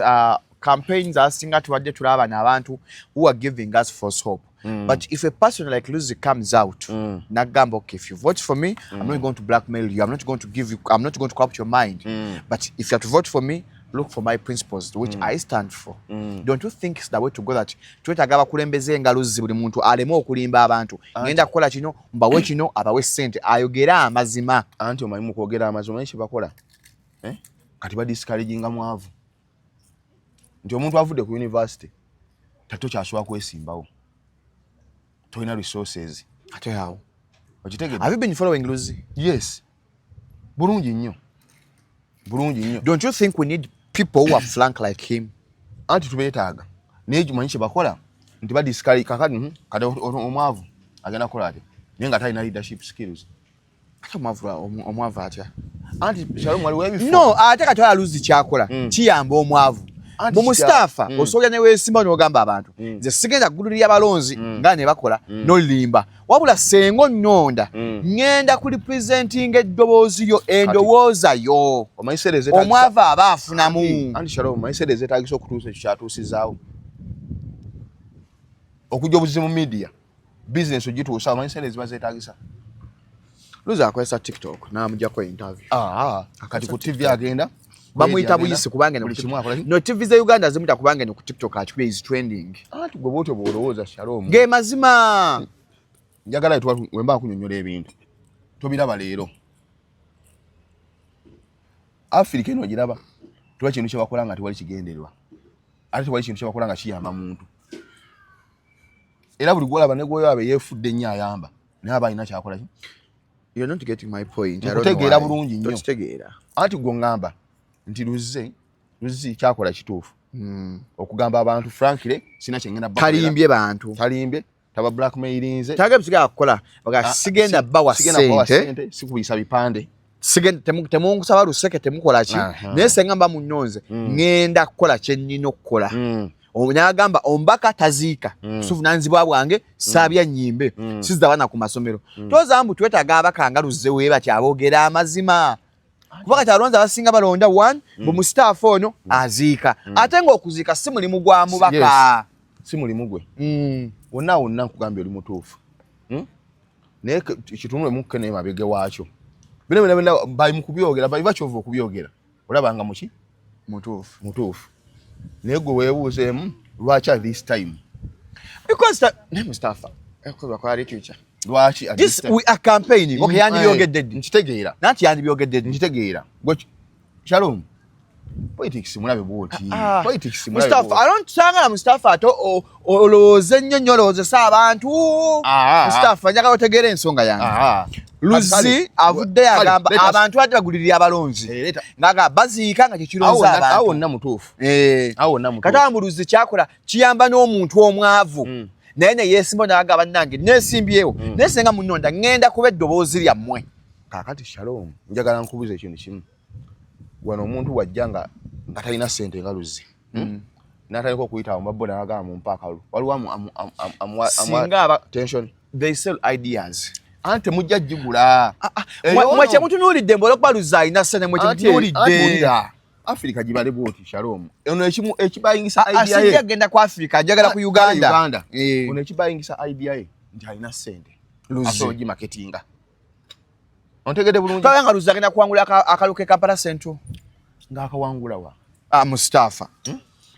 campaigns are singa tuwadde tulaba n'abantu who are giving us false hope? But if a person like Luzzi comes out, nagamba, okay, if you vote for me, I'm not going to blackmail you. I'm not going to corrupt your mind. But if you have to vote for me, look for my principles, which I stand for. Don't you think it's the way to go that twetagaba kulembeze nga Luzzi buli muntu aleme okulimba abantu ngenda kukola kino mbawe kino abawe ssente ayogera amazima
anti omanyi mu kwogera amazima ekyo bakola kati ba discouraginga mwavu nti omuntu avudde ku university tato kyasobola kwesimbawo toyina resources
ate yawo
okitegedde.
Have you been following Luzzi?
Yes, bulungi nnyo.
Don't you think we need people who are flank like him?
Anti tubeetaaga naye kimanyi kye bakola nti ba discourage kakati kati omwavu agenda kukola ate naye nga talina leadership skills.
Ate omwavu atya
anti Shalom waliwo ebifo
no ate kati ola Luzzi kyakola kiyamba omwavu mu Mustafa osobola ne weesimba n'ogamba abantu nze sigenda kugulirira abalonzi nga ne bakola n'olimba wabula sengo nnonda ngenda ku representing eddoboozi yo endowooza yo omwavu aba afunamu
anti Shalom maisere zeetaagisa okutuusa ekyo kyatuusizaawo okujja obuzizi mu media business ogituusa maisere ziba zeetaagisa.
Luzzi akozesa TikTok n'amugyako interview
kati ku TV agenda
bamuyita buyisi kubanga no TV za Uganda zimuyita kubanga ne ku TikTok ati is trending.
Anti gwe bwotyo bwolowooza Shalom
ge mazima
njagala wemba kunyonyola ebintu tobiraba leero Africa eno giraba tuba kintu kye bakola nga tewali kigendererwa ate tewali kintu kye bakola nga kiyamba muntu era buli gwolaba ne gwoyo abe yeefudde nnyo ayamba naye aba alina kyakola ki.
You're not getting my point.
Kutegeera bulungi nnyo.
Totegeera.
Anti gwe ngamba nti Luzzi kyakola kituufu okugamba abantu frankly sina kyengenda
talimbye bantu
taba blackmailinze
tagabisiga kukola baga sigenda bawa sente
sikubisa bipande
sigenda temunkusaba luseke temukola ki naye senga mba munyonze ngenda kukola kye nnina okukola Onyagamba ombaka taziika sufunanzibwa bwange sabya nyimbe sizza bana ku masomero tozambu twetaga abakanga Luzzi weba kyabogera amazima kubanga kyalonza abasinga balonda 1 mu Mustafa ono aziika ate nga okuziika si mulimu gwa mubaka
si mulimu gwe wonna nkugambye oli mutuufu naye kitunule mukkene mabege waakyo bino bali mu kubyogera bali bakyova okubyogera olabanga muki mutuufu naye gwe weebuuzeemu lwaki this time
Because that Mustafa ekoba kwa literature.
Lwaki
This we are campaigning. Okay, yandi byogedde.
Nchitegeera.
Nanti yandi byogedde.
Nchitegeera. Shalom. Politics mulabe bwoti. Politics mulabe.
Mustafa, I don't sanga Mustafa to oloze nnyonyoloze sabantu. Mustafa njagala otegere ensonga yange. Luzi avudde agamba abantu atagulirira abalonzi. Ngaga baziika nga kikironza abantu.
Awo nna mutuufu. Awo nna mutuufu.
Kata Luzi kyakola kiyamba n'omuntu omwavu. Naye ne yesimbo n'agaba nange nesimbyewo. Nesenga munnonda ngenda kuba eddoboozi lyammwe.
Kakati Shalom, njagala nkubuze ekintu kimu. Wano omuntu wajjanga nga talina ssente nga Luzi. N'ataliko okuyita mubabbo n'agamba mu mpakalu. Waliwo
singa
tension.
They sell ideas.
Ante mujja jigula.
Mwache mutunuulidde mbolokuba Luzi alina ssente mwache mutunuulidde.
Africa gibale bwoti Shalom. Ono ekibayingisa idea ye.
Asijja agenda ku Africa ajagala ku Uganda.
Ono ekibayingisa idea ye nti alina ssente.
Luzi
asoji marketinga. Ontegede bulungi.
Tawanga Luzi agenda kuwangula akaluke Kampala Central.
Ng'akawangula wa.
Mustafa.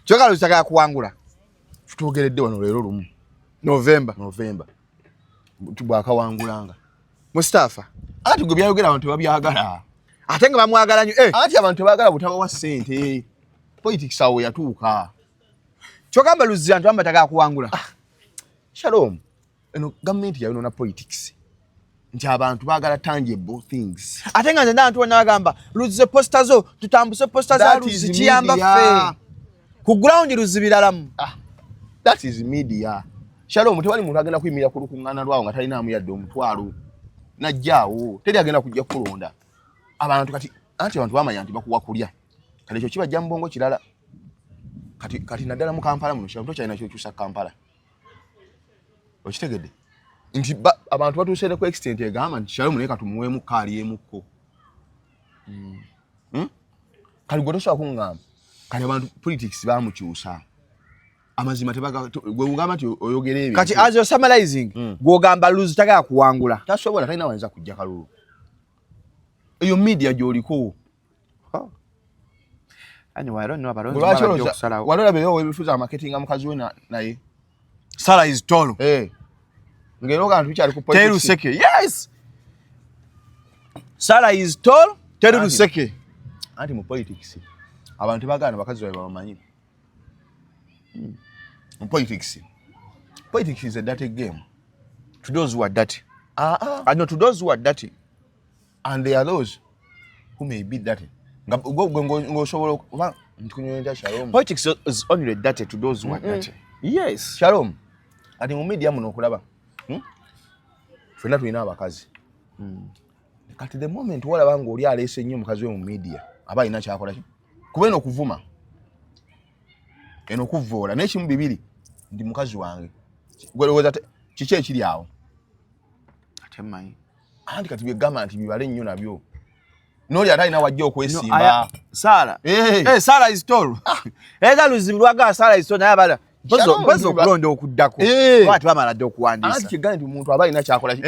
Kyoka Luzi agenda kuwangula.
Tutogeredde wano leero lumu.
November.
Tubwakawangulanga.
Mustafa.
Ati gwe byayogera abantu babyagala.
Ate nga bamwagala nnyo.
Ati abantu baagala butaba wa ssente. Politics awo yatuuka.
Kyogamba Luzi antu amataka kuwangula.
Shalom. Eno gavumenti yayonoona politics. Nti abantu baagala tangible things.
Ate nga nze n'abantu bonna bagamba Luzi posta zo tutambuse posta za Luzi kiyamba ffe. Ku ground Luzi biralamu.
That is media. Shalom, tewali muntu agenda kuyimirira ku lukuŋŋaana lwawo nga talinaamu yadde omutwalo. Najjaawo teri agenda kujja kulonda. Abantu kati anti abantu bamanya nti bakuwa kulya. Kale ekyo kibajja mu bongo kirala. Kati naddala mu Kampala muno Shalom tokyalina ky'okyusa Kampala. Okitegedde? Nti abantu batuuseere ku extent egamba nti Shalom naye katumuweemu kaaliyemukko. Kali gwe tosobola kuŋŋamba. Kali abantu politics baamukyusa. Amazima gwe ugamba nti oyogera ebyo.
Kati as you're summarizing, gw'ogamba Luzi tagala kuwangula.
Tasobola talina wayinza kujja kalulu. Eyo media gy'oliko.
Anyway, I don't know about it.
Walolabeyo webifuza marketing mukazi we naye.
Sarah is tall.
Ngero kantu bikyali ku politics.
Teru Seke. Yes. Sarah is tall. Teru Seke.
Anti mu politics. Abantu bagana bakazi bawe bamanyi. Politics is a dirty game.
To those who are dirty. I know to those who are dirty.
And there are those who may be dirty.
Politics is only dirty to those who are dirty.
Yes. Shalom. Ati mu media muno okulaba. Fena tulina abakazi. Kati the moment walaba ng'oli aleese nnyo mukazi we mu media aba alina kyakola ki? Kuba eno okuvuma. Eno okuvoola n'ekimu bibiri ndi mukazi wange. Gwelowooza kiki ekiri awo?
Ate mmanyi.
Anti kati byegamba nti bibale nnyo nabyo. N'oli ate alina wajja okwesimba.
Sarah. Sarah is tall. Era Luzi lwaga Sarah is tall naye abala. Bozo okulonda okuddako. Lwati bamala dde okuwandiisa.
Anti kigamba nti omuntu aba alina kyakola ki?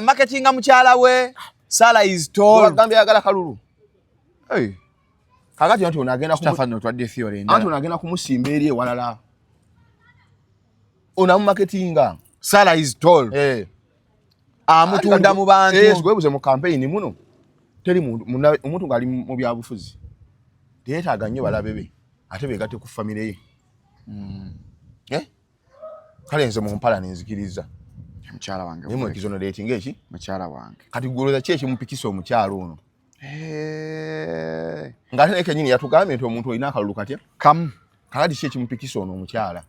Marketinga mukyala we. Sarah is tall.
Wagambye ayagala kalulu. Kakati anti onagenda
twadde theory endala.
Anti onagenda kumusimba eri ewalala. Onamu marketinga.
Sarah is tall. Amutunda mu bantu.
Gwebuze mu campaign muno. Teri omuntu ngali mu byabufuzi. Teetaaga nnyo balabe be. Ate beegatte ku famire ye. Kale nze mu mpala nenzikiriza.
Mukyala wange.
Nimwe exonerating eki?
Mukyala wange.
Kati goloza ki ekimupikisa omukyalo ono? Ngate ne kenyini yatugambye nti omuntu olina akalulu katya?
Kamu.
Kakati ki ekimupikisa ono omukyala?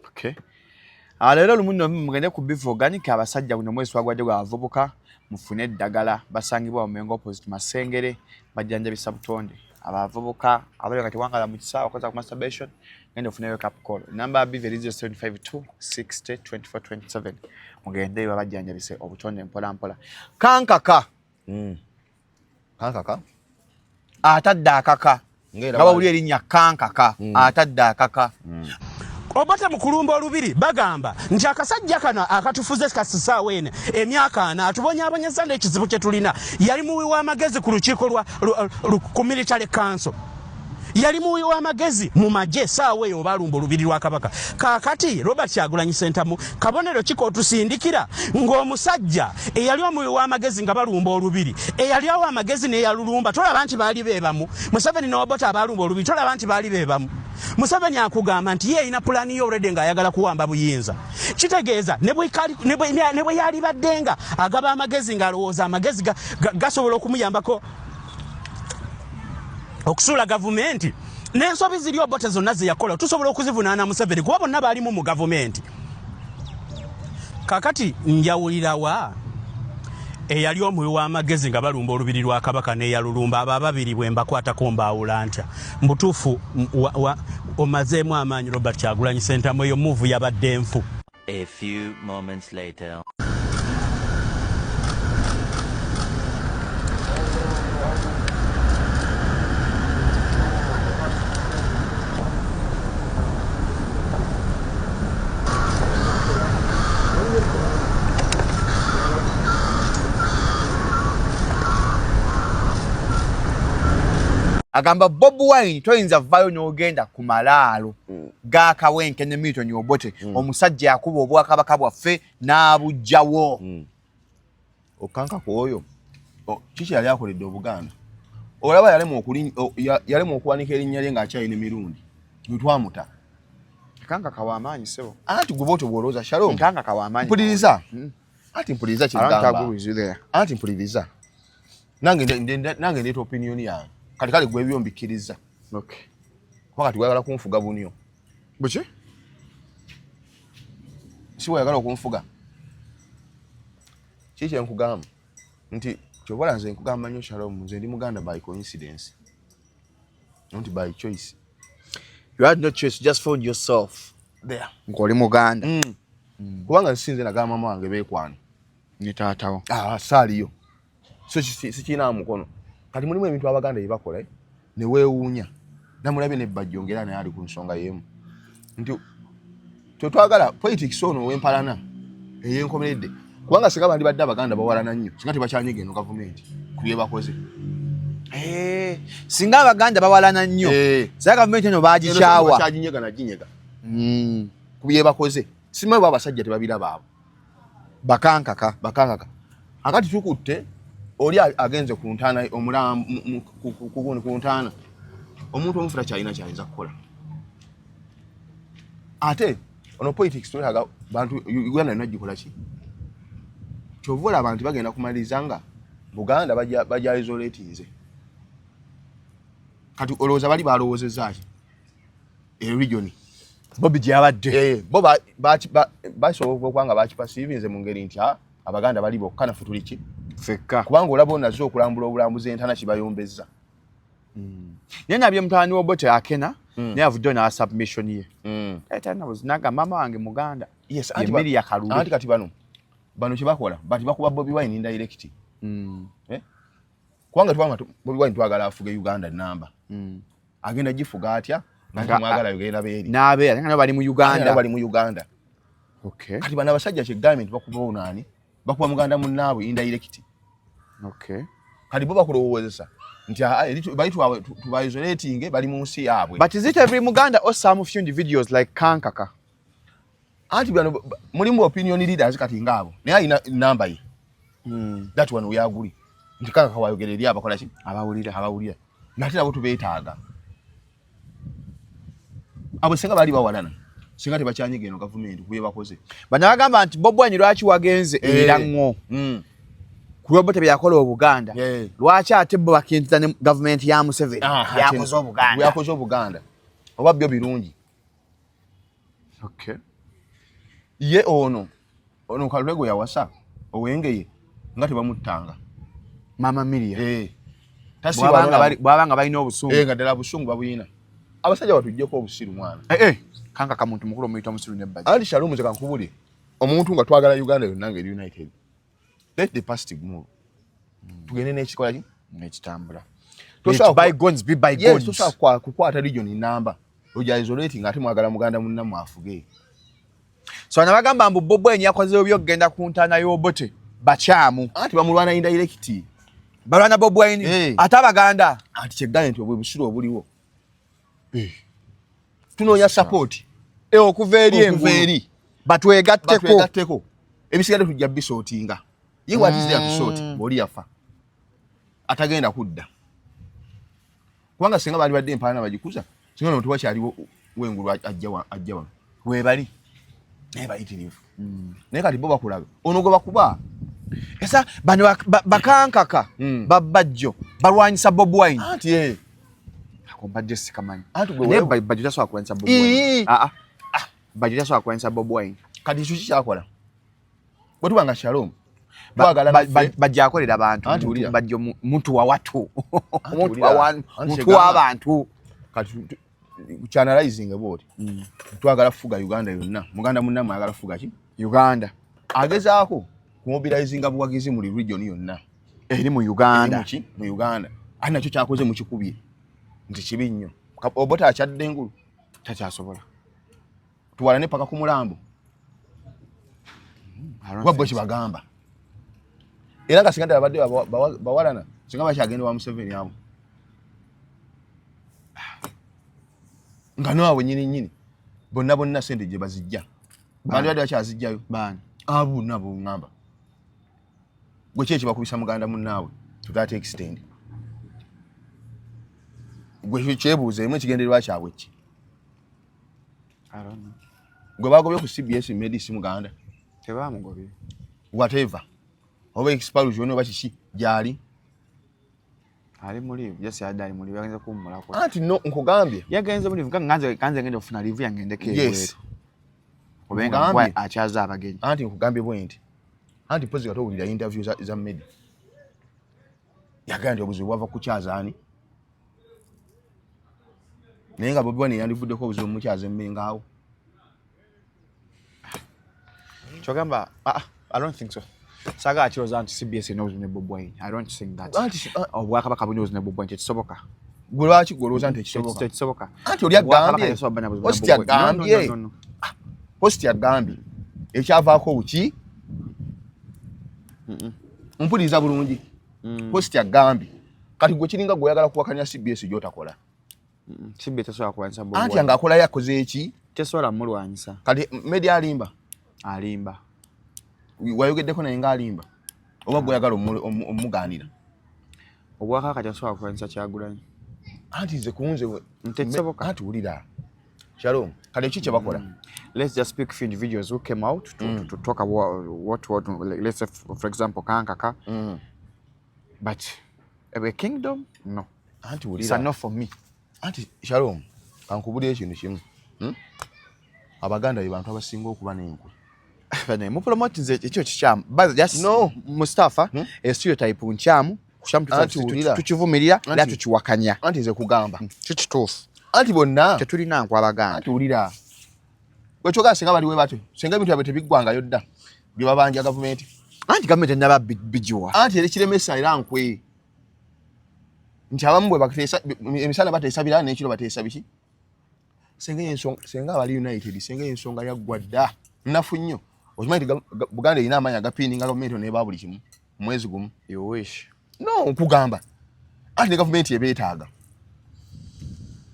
Okay. Leero lumunno mugende ku Beef Organic abasajja guno mwezi gwagwadde gwa avubuka mufune eddagala basangibwa mu Mengo opposite Masengere bajjanjabisa butonde. Abavubuka abali kati wangala mu kisaawa okoza ku masturbation ngende ofune wake up call. Number BV 0752 60 24 27. Mugende bajjanjabise obutonde mpola mpola. Kankaka.
Kankaka?
Atadde akaka. Ngaba uli erinnya kankaka. Atadde akaka.
Obata mukulumba olubiri bagamba nti akasajja kano akatufuze kasisaawe ene emyaka ana atubonyaabonyeza n'ekizibu kye tulina yali muwi w'amagezi ku lukiiko lwa ku military council yali muwi w'amagezi mu magye saawa eyo balumba olubiri lwa kabaka. Kaakati Robert Kyagulanyi Ssentamu kabonero ki k'otusindikira ng'omusajja eyali omuwi w'amagezi nga balumba olubiri eyali awo amagezi n'eyalulumba tolaba nti baali beebamu. Museveni n'Obote abalumba olubiri tolaba nti baali beebamu. Museveni akugamba nti ye alina pulaani yo already ng'ayagala kuwamba buyinza. Kitegeeza ne bwe yali baddenga agaba amagezi ng'alowooza amagezi gasobola okumuyambako okusuula gavumenti n'ensobi ziri Obote zonna ze yakola tusobola okuzivunaana Museveni kuba bonna baalimu mu gavumenti. Kakati njawulirawa eyali omuwi w'amagezi nga balumba olubiri lwa kabaka n'eyalulumba abo ababiri bwe mbakwatako mbaawula ntya mbutuufu omazeemu amaanyi Robert Kyagulanyi Ssentamu eyo muvu yabadde nfu.
A few moments later.
Agamba Bob Wine toyinza vayo n'ogenda ku malaalo g'akawenke ne Milton Obote omusajja yakuba obwakabaka bwaffe n'abujjawo.
Okanka kwoyo kiki yali akoledde Obuganda olaba yalemu okuwanika erinnya lye ng'akyalina emirundi lwetwamuta
Kanka kawaamaanyi sebo
anti gwe Bote bw'olowooza Shalom
kanka kawaamaanyi
mpuliriza anti mpuliriza kyegamba anti mpuliriza nange ndeeta opinion yange kale gwe byo mbikiriza.
Okay.
Wakati wayagala kunfuga bunyo.
Buki?
Si wayagala okunfuga. Kiki nkugamba nti kyobola nze nkugamba nnyo Shalom nze ndi Muganda by coincidence. Not by choice.
You had no choice, just found yourself there. Nkoli Muganda.
Kubanga nsinze nagamba mama wange beekwana.
Ni taatawo.
Saaliyo. So sikina mukono. Kati mulimu ebintu Abaganda bye bakola ne weewuunya namulabye ne bajjongera naye ali ku nsonga y'emu nti twagala politics ono w'empalana ey'enkomeredde kubanga singa bandi badde Abaganda bawalana nnyo singa tebakyanyega eno gavumenti ku bye bakoze.
Singa Abaganda bawalana nnyo singa gavumenti eno baagikyawa
bakyaginyega naginyega ku bye bakoze simanyi abasajja tebabiraba abo
bakankaka
akati tukutte oli agenze ku ntaana omulamu ku ntaana omuntu omufura kyalina kyayinza kukola ate ono politics twetaga bantu Uganda yonna gikola ki kyovola abantu bagenda kumaliriza nga Buganda bajja isolatinze kati olowooza bali balowoozezza ki region
Bobi gyabadde
bo basobola okuba nga bakipasiivinze mu ngeri nti Abaganda bali bokka naffe tuli ki
fekka
kubanga olaba onazo okulambula obulambuzi entana kibayombezza.
Naye nabye mutani Obote akena naye avuddeyo n'awa submission ye. Naga mama wange Muganda.
Yes,
Emiri ya Kalulu.
Anti kati bano kye bakola bati bakuba Bobi Wine indirect. Kubanga twanga Bobi Wine twagala afuge Uganda namba. Agenda gifuga atya nga mwagala Uganda beeri.
N'abeera nga bali mu Uganda. Okay.
Kati bana basajja kye government bakuba onani bakuba Muganda munnaabwe indirect.
Okay.
Kati bo bakulowoozesa nti bali tuba isolating bali mu nsi yaabwe.
But is it every Muganda or some of you individuals like Kankaka?
Anti bano mulimu opinion leaders kati ngabo naye alina namba ye. That one we agree. Nti Kankaka wayogereri abakola ki abawulira nate nabo tubeetaaga abo singa bali bawalana singa tebakyanyiga eno gavumenti kuye bakoze
bano bagamba nti Bobi Wine lwaki wagenze era ŋŋo ku Obote byakola Obuganda lwaki ate bo bakintiza ne gavumenti ya Museveni
yakoze Obuganda oba byo birungi.
Okay.
Ye ono Kalulego yawasa owengeye nga tebamuttanga
Mama Miria
bwabanga
balina obusungu
nga ddala busungu babuyina abasajja batujjeko obusiru mwana
Kankaka muntu mukulu omuyita omusiru n'ebbaji.
Anti Shalom ze kankubuli omuntu nga twagala Uganda yonna ngeri united. Let the past move. Tugende n'ekikola ki
n'ekitambula. Bygones be bygones.
Tosobola kukwata region namba ojja isolating ate mwagala Muganda munna mwafuge.
So nabagamba mbu Bobi Wine yakozeyo byokugenda ku ntaana y'Obote bakyamu
anti bamulwana indirect
balwana Bobi Wine ate Abaganda
anti kyegane nti obwe busiru obuliwo Tunoonya support.
Okuva eri engulu. Batwegatteko.
Ebisigadde tujja bisootinga. Ye what is there to sort? Boli yafa. Atagenda kudda. Kubanga singa bali badde empaana bagikuza. Singa no tuwakyaliwo wengulu ajja wano. Webali. Naye bayitirivu. Naye kati bo bakulaga. Ono gwe bakuba.
Esa bano bakankaka babajjo balwanyisa Bob Wine.
Anti
akombadde sikamanyi.
Anti gwe
bajjo taswa kulwanyisa Bob Wine. Bajjo taswa kulwanyisa Bob Wine.
Kati kiki kyakola? Bwe tubanga Shalom.
Bajja akolera abantu. Bajjo muntu wa watu. Muntu w'abantu.
Kati channelizing about. Twagala fuga Uganda yonna. Muganda munnamu ayagala fuga ki?
Uganda.
Agezaako kumobilizing abuwagizi mu region yonna.
Eri mu Uganda.
Mu Uganda. Ani nakyo kyakoze mu kikubye. Nti kibi nnyo. Obota akyadde engulu.
Takyasobola.
Tuwalane paka ku mulambo. Wabwe kibagamba. Era nga singa abadde bawalana. Singa bakyagenda wa Museveni abo. Nga naawe nyini. Bonna sente gye bazijja. Bandi badde bakyazijjayo.
Bani.
Abu nabo ngamba. Gwe kyeki bakubisa muganda munnaawe. To that extent. Gwe kyebuuze emwe kigendererwa kyabwe ki?
I don't know.
Gwe bagobye ku CBS Medicine Muganda.
Tebamugobye.
Whatever. Oba expulsion yonna bakiki gyali.
Ali Muliro. Yes, yadali Muliro yagenze kummulako.
Anti no nkugambye.
Yagenze Muliro kanze ngende ofuna livu yangendeke ewetu.
Yes.
Obenga bwa achaza abagenyi.
Anti nkugambye bwenti. Anti pozi katowulira interview za media. Yagambye obuzibu bwava kukyaza ani. Naye nga Bobi Wine yandivuddeko obuzibu mukyaza emmengaawo.
Chogamba, I don't think so. Saga achiroza anti CBS knows ne Bob Wine. I don't think that. Obwakabaka knows ne Bob Wine kisoboka.
Gwe lwaki goloza nti kisoboka.
Kisoboka.
Anti oli agambye. Hosti agambye.
No.
Hosti agambye. Ekyavaako uki? Mpuliriza bulungi. Hosti agambye. Kati gwe kiringa gwe yagala kuwakanya CBS gy'otakola.
CBS tasobola kulwanyisa Bob Wine.
Anti angakola yakoze eki?
Tesobola mulwanyisa.
Kati media alimba.
Alimba.
Wayogeddeko naye ng'alimba. Oba gwe yagala omugaanira.
Obwakabaka tasobola kulwanyisa Kyagulanyi.
Anti nze kunze
tekisoboka.
Anti wulira. Shalom. Kale ki kye bakola?
Let's just pick few individuals who came out to talk about what let's say for example Kankaka. But a kingdom, no.
Anti wulira.
It's enough for me.
Anti Shalom. Kankubulira ekintu kimu. Abaganda be bantu abasinga okuba n'enkwe.
Bane mu promote nze ekyo kikyamu. But just no Mustafa stereotype nkyamu kushamu tukivumirira era tukiwakanya.
Anti nze kugamba.
Kikituufu.
Anti bonna
tetulina nkwa Abaganda.
Anti wulira. Gwe kyoga singa bali we batyo. Singa ebintu byabwe tebiggwangayo dda. Bye babanja gavumenti.
Anti gavumenti naba bijiwa.
Anti eri kiremesa era nkwe. Nti abamu bwe bateesa emisana bateesabira n'ekiro bateesa biki? Senga abali United, senga ensonga yaggwa dda. Nnafu nnyo. Okimanyi Buganda erina amaanyi agapiininga gavumenti n'eba buli kimu. Mwezi gumu.
You wish.
No, nkugamba. Anti ne gavumenti ebeetaaga.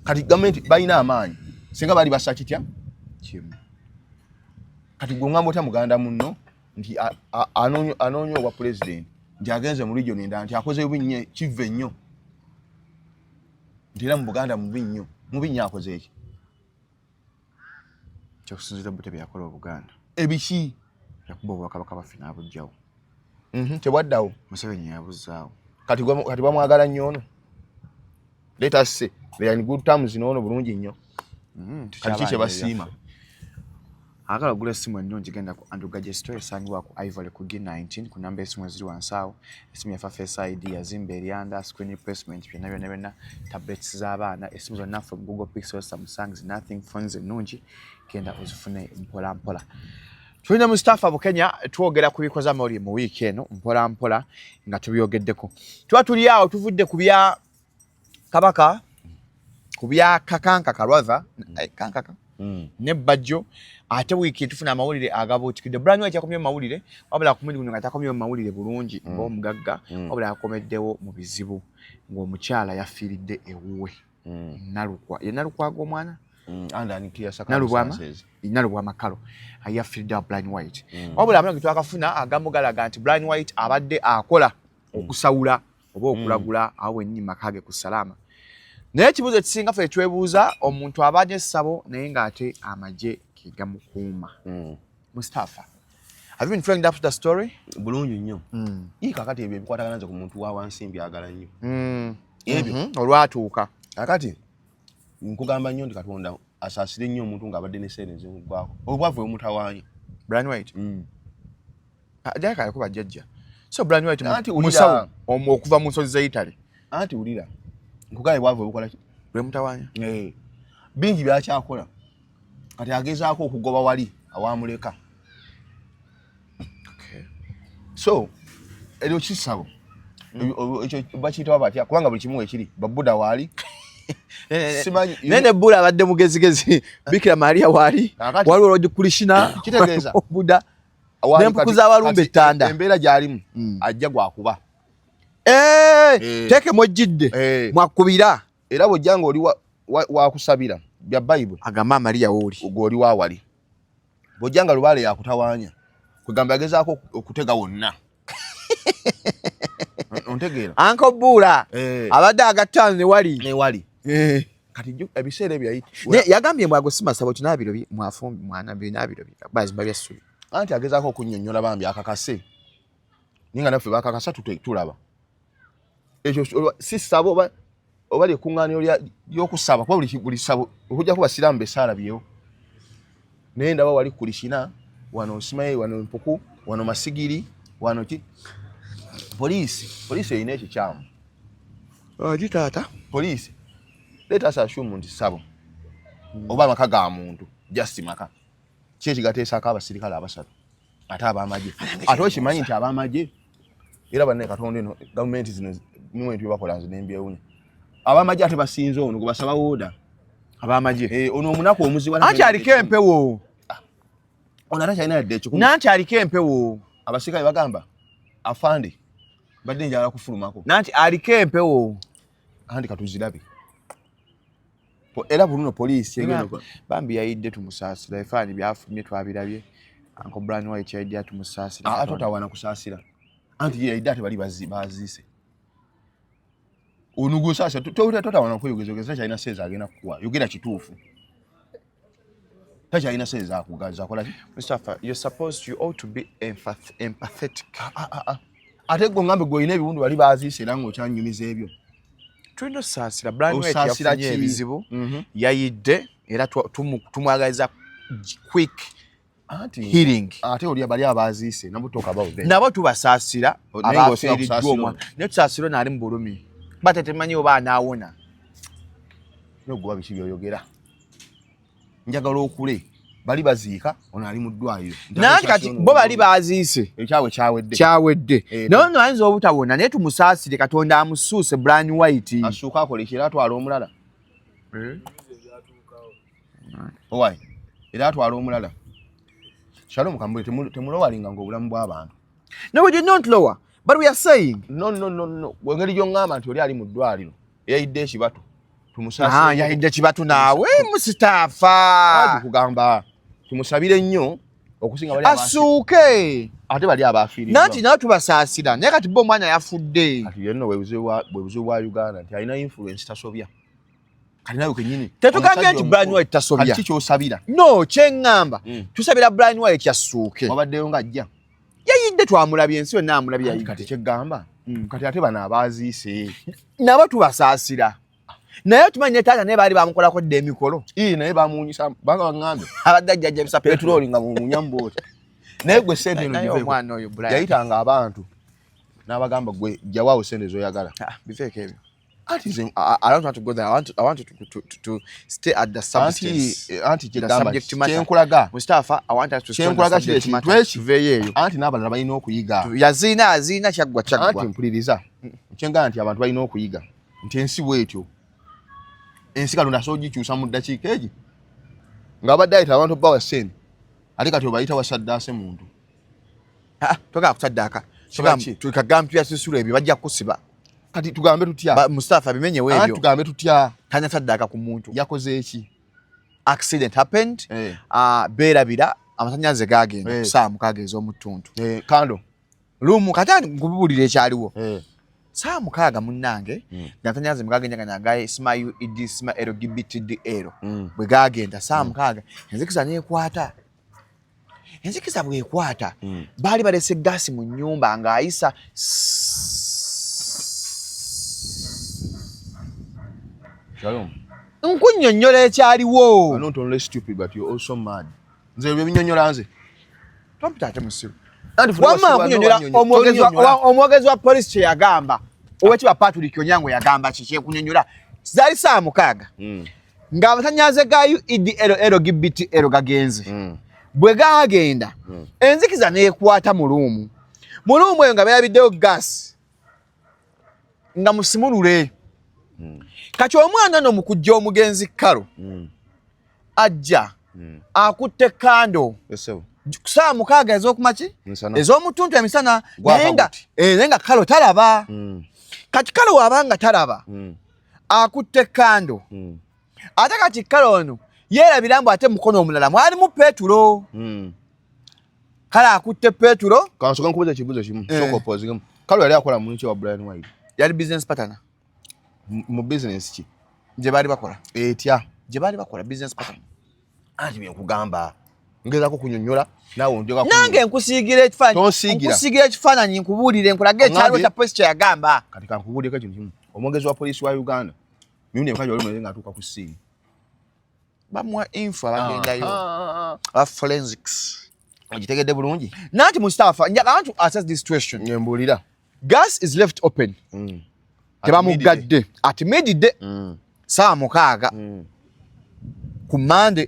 Kati gavumenti balina amaanyi. Senga bali basa kitya?
Kimu.
Kati gwe ngamba otya muganda munno nti anoonya obwa president nti agenze mu region endala nti akoze bubi nnyo kive nnyo. Nti era mu Buganda mubi nnyo. Mubi nnyo akoze eki?
Kyokusinzira bute byakola Obuganda.
Ebiki?
Yakuba Obwakabaka bafina abujjawo.
Tebwaddawo.
Museveni yabuzzaawo.
Kati bamwagala nnyo ono. Let us say they are in good terms n'ono bulungi nnyo. Kati ki kye basiima?
Agala ogula essimu ennungi genda ku Andrew Gajesto esangibwa ku Ivory ku G19 ku namba esimu eziri wansi awo. Essimu yafa Face ID yazimba eryanda screen replacement byonna tablets z'abaana essimu zonna from Google Pixel Samsung nothing phones ennungi genda uzifune mpola. Tulina Mustafa mu Kenya twogera ku bikoza muri mu week eno mpola nga tubyogeddeko. Tuba tuli awo tuvudde ku bya Kabaka ku bya Kakanka Kalwaza Kankaka ne Bajjo ate wiki tufuna amawulire agabutikidde brand new yakomye mawulire wabula kumuli guno ngatakomye mawulire bulungi ng'omugagga wabula yakomeddewo mu bizibu ng'omukyala yafiiridde ewuwe Nalukwa g'omwana Nalubwama Kalo yafiiridde Brian White wabula amalagi twakafuna agamu galaga nti Brian White abadde akola okusawula oba okulagula awo wennyini makage ku Salama naye ekibuuzo ekisinga ffe twebuuza omuntu abanye essabo naye ng'ate amagye gegamukuuma Mustafa have you been following up the story
bulungi nnyo kakati ebyo ebikwatagana ku muntu wa wansi mbyagala nnyo ebyo
olwatuuka
kakati nkugamba nnyo ndi Katonda asaasire nnyo omuntu ng'abadde ne sente ezimugwako obwavu omutawaanya
Brian White ajaka yakuba jjajja so Brian White musawo okuva mu nsozi z'Italy
anti ulira nkugaye bwavu obukola
bwe mutawaanya
bingi byakyakola kati agezaako okugoba wali awamuleka so eryo kisabo ekyo bakiyitawo batya kubanga buli kimu ekiri babuda waali
nene bula abadde mugezigezi Bikira Maria waali waliwo Lord Krishna
kitegeeza
Buddha nempukuza abalumbe ettanda
embeera gy'alimu ajja gwakuba
teke mojjidde mwakubira
era bw'ojjanga oli wakusabira bya Bible
agamba Maria wooli
gw'oli waawali bw'ojjanga lubaale yakutawaanya kwegamba yagezaako okutega wonna ontegeera
Uncle Bula abadde agattaano ne wali
kati ebiseera byayita
yagambye mwago simasabo kinabiro mwafumbi mwana binabiro bazimba bya ssubi
anti agezaako okunnyonnyola bambi akakase ninga naffe bakakasa tulaba ekyo si ssabo oba lyekuŋŋaaniro ly'okusaba kuba buli ssabo okujja kuba siraamu besaalabyewo naye ndaba wali Krishna wano Ismail wano Mpuku wano Masigiri wano ki poliisi erina ekikyamu
gitaata
poliisi leeta asashumu nti ssabo oba amaka ga muntu just maka ki ekigateesako abasirikale abasatu ate ab'amagye ate okimanyi nti ab'amagye era banne Katonda eno gavumenti zino niwe nti bakola nze nembyewunya ab'amagye ate basinze ono gwe basaba wooda
ab'amagye
ono omunaku omuzibu
anti aliko empewo
ono ate kyalina yadde ekikumi
nanti aliko empewo
abasirikale bagamba afande badde njagala kufulumako
nanti aliko empewo
anti katuzirabe era buno poliisi
bambi yayidde tumusaasira efaani byafumye twabirabye Uncle Brian White yayidde tumusaasira
ate otawaana kusaasira anti yayidde ate bali baziise onugusaasira totawaana kweyogezogeza kyalina seeza agenda kukuwa yogera kituufu takyalina seeza akugaza akola ki
Mustafa you ought to be empathetic
ate gwe ngambe gwe olina ebiwundu bali baziise era ng'okyanyumiza ebyo
tulina osaasira Brian White yafunye ebizibu yayidde era tumwagaliza quick healing
ate oli bali abaziise
nabo tubasaasira abafiiriddwa naye tusaasira naali mu bulumi bate temanyi oba anaawona
noguba biki byoyogera njagala okule bali baziika ono ali mu ddwaliro
nanti kati bo bali baziise
ekyawe
kyawedde naye ono ayinza obutabona naye tumusaasire Katonda amusuuse Brian White
asuuka akola ekira atwala omulala owai era atwala omulala Shalom kambule temulowalinga ng'obulamu bw'abantu
no we did not lower but we are saying
no wengeri gy'oŋŋamba nti oli ali mu ddwaliro eyayidde ekibatu tumusaasire
yayidde kibatu naawe Mustafa
kugamba tumusabire nnyo okusinga bali
asuuke
ate bali abafiiriddwa
nanti nawe tubasaasira naye kati bo omwana yafudde
kati yenno bwe buzibu bwa Uganda nti alina influence tasobya kati nawe kennyini
tetugambye nti Brian White tasobya
kati ky'osabira
no kyeŋŋamba tusabira Brian White yasuuke
wabaddeyo ng'ajja
yayidde twamulabye ensi yonna amulabye yayidde
kati kyeggamba kati ate bano abaziise
nabo tubasaasira naye tumanyi taata naye baali bamukolako dde emikolo
naye bamuwunyisa banga baŋŋambe
abadde ajjajja bisa
petroli nga mumunya mboota naye gwe sente
omwana oyo
yayitanga abantu n'abagamba gwe jjawaawo sente zoyagala
biveeko ebyo I don't want to go there. I want to stay at the substance.
Anti
subject matter.
Kyenkulaga
Mustafa, I want us to stay at the subject matter. Tuveeyo.
Anti n'abalala balina okuyiga.
Yazina kyaggwa.
Anti mpuliriza. Kyengamba nti abantu balina okuyiga. Nti ensi bwetyo. Ensi kalunda soogikyusa mu ddakiika egi. Ng'abadde ayita abantu bawa ssente. Ate kati obayita wasaddaase muntu.
Toga kusaddaaka. Tukagambya susula ebyo bajja kusiba.
kati tugambe tutya
Mustafa bimenye webyo
tugambe tutya
tanya saddaka ku muntu
yakoze eki
accident happened berabira amasanyaze gagenda saa mukaga ez'omutuntu
kando
lumu katani nkubulira ekyaliwo saa mukaga munnange amasanyaze mugagenda kanyaga ismayu idisma lgbtdl bwe gagenda saa mukaga enzikiza nekwata enzikiza bwekwata baali balese gasi mu nyumba ng'ayisa
Shalom.
Nkunnyonnyola ekyaliwo.
I'm not only stupid but you're also mad. Nze bye binnyonnyola nze.
Tompita ate musiru. Wamma nkunnyonnyola omwogezi wa police kye yagamba. Owekitiibwa Patrick Onyango yagamba kiki ekunnyonnyola. Zaali saa mukaaga. Ng'amasannyalaze ga UEDLGBTL gagenze. Bwe gaagenda enzikiza neekwata mu luumu. Mu luumu eyo nga beerabiddeyo gaasi. Nga musimulule. Kati omwana no mukujja omugenzi kalo ajja akutte kando saa mukaaga ez'okumaki ez'omutuntu emisana nenga kalo talaba kati kalo wabanga talaba akutte kando ate kati kalo ono yeerabira mbu ate mukono omulala mwalimu Petulo kale akutte Petulo
kansoka nkubuza ekibuzo kimu soko opposing kalo yali akola mu nchi wa Brian White
yali business partner
mu business ki
je bali bakola
etya
je bali bakola business partner
anti bye nkugamba ngezako kunyonnyola nawe onjoga
nange nkusiigira ekifaananyi nkubuulire nkulaga ekyalo kya police kye yagamba
kati kankubuulireko ekintu kimu omwogezi wa police wa Uganda mirundi emeka gy'oli mwenze ng'atuuka ku ssiini
bamuwa info abagendayo forensics
ogitegedde bulungi
nanti Mustafa I want to assess this question
nyembuulira
gas is left open tebamugadde ati midide saa mukaaga ku Monday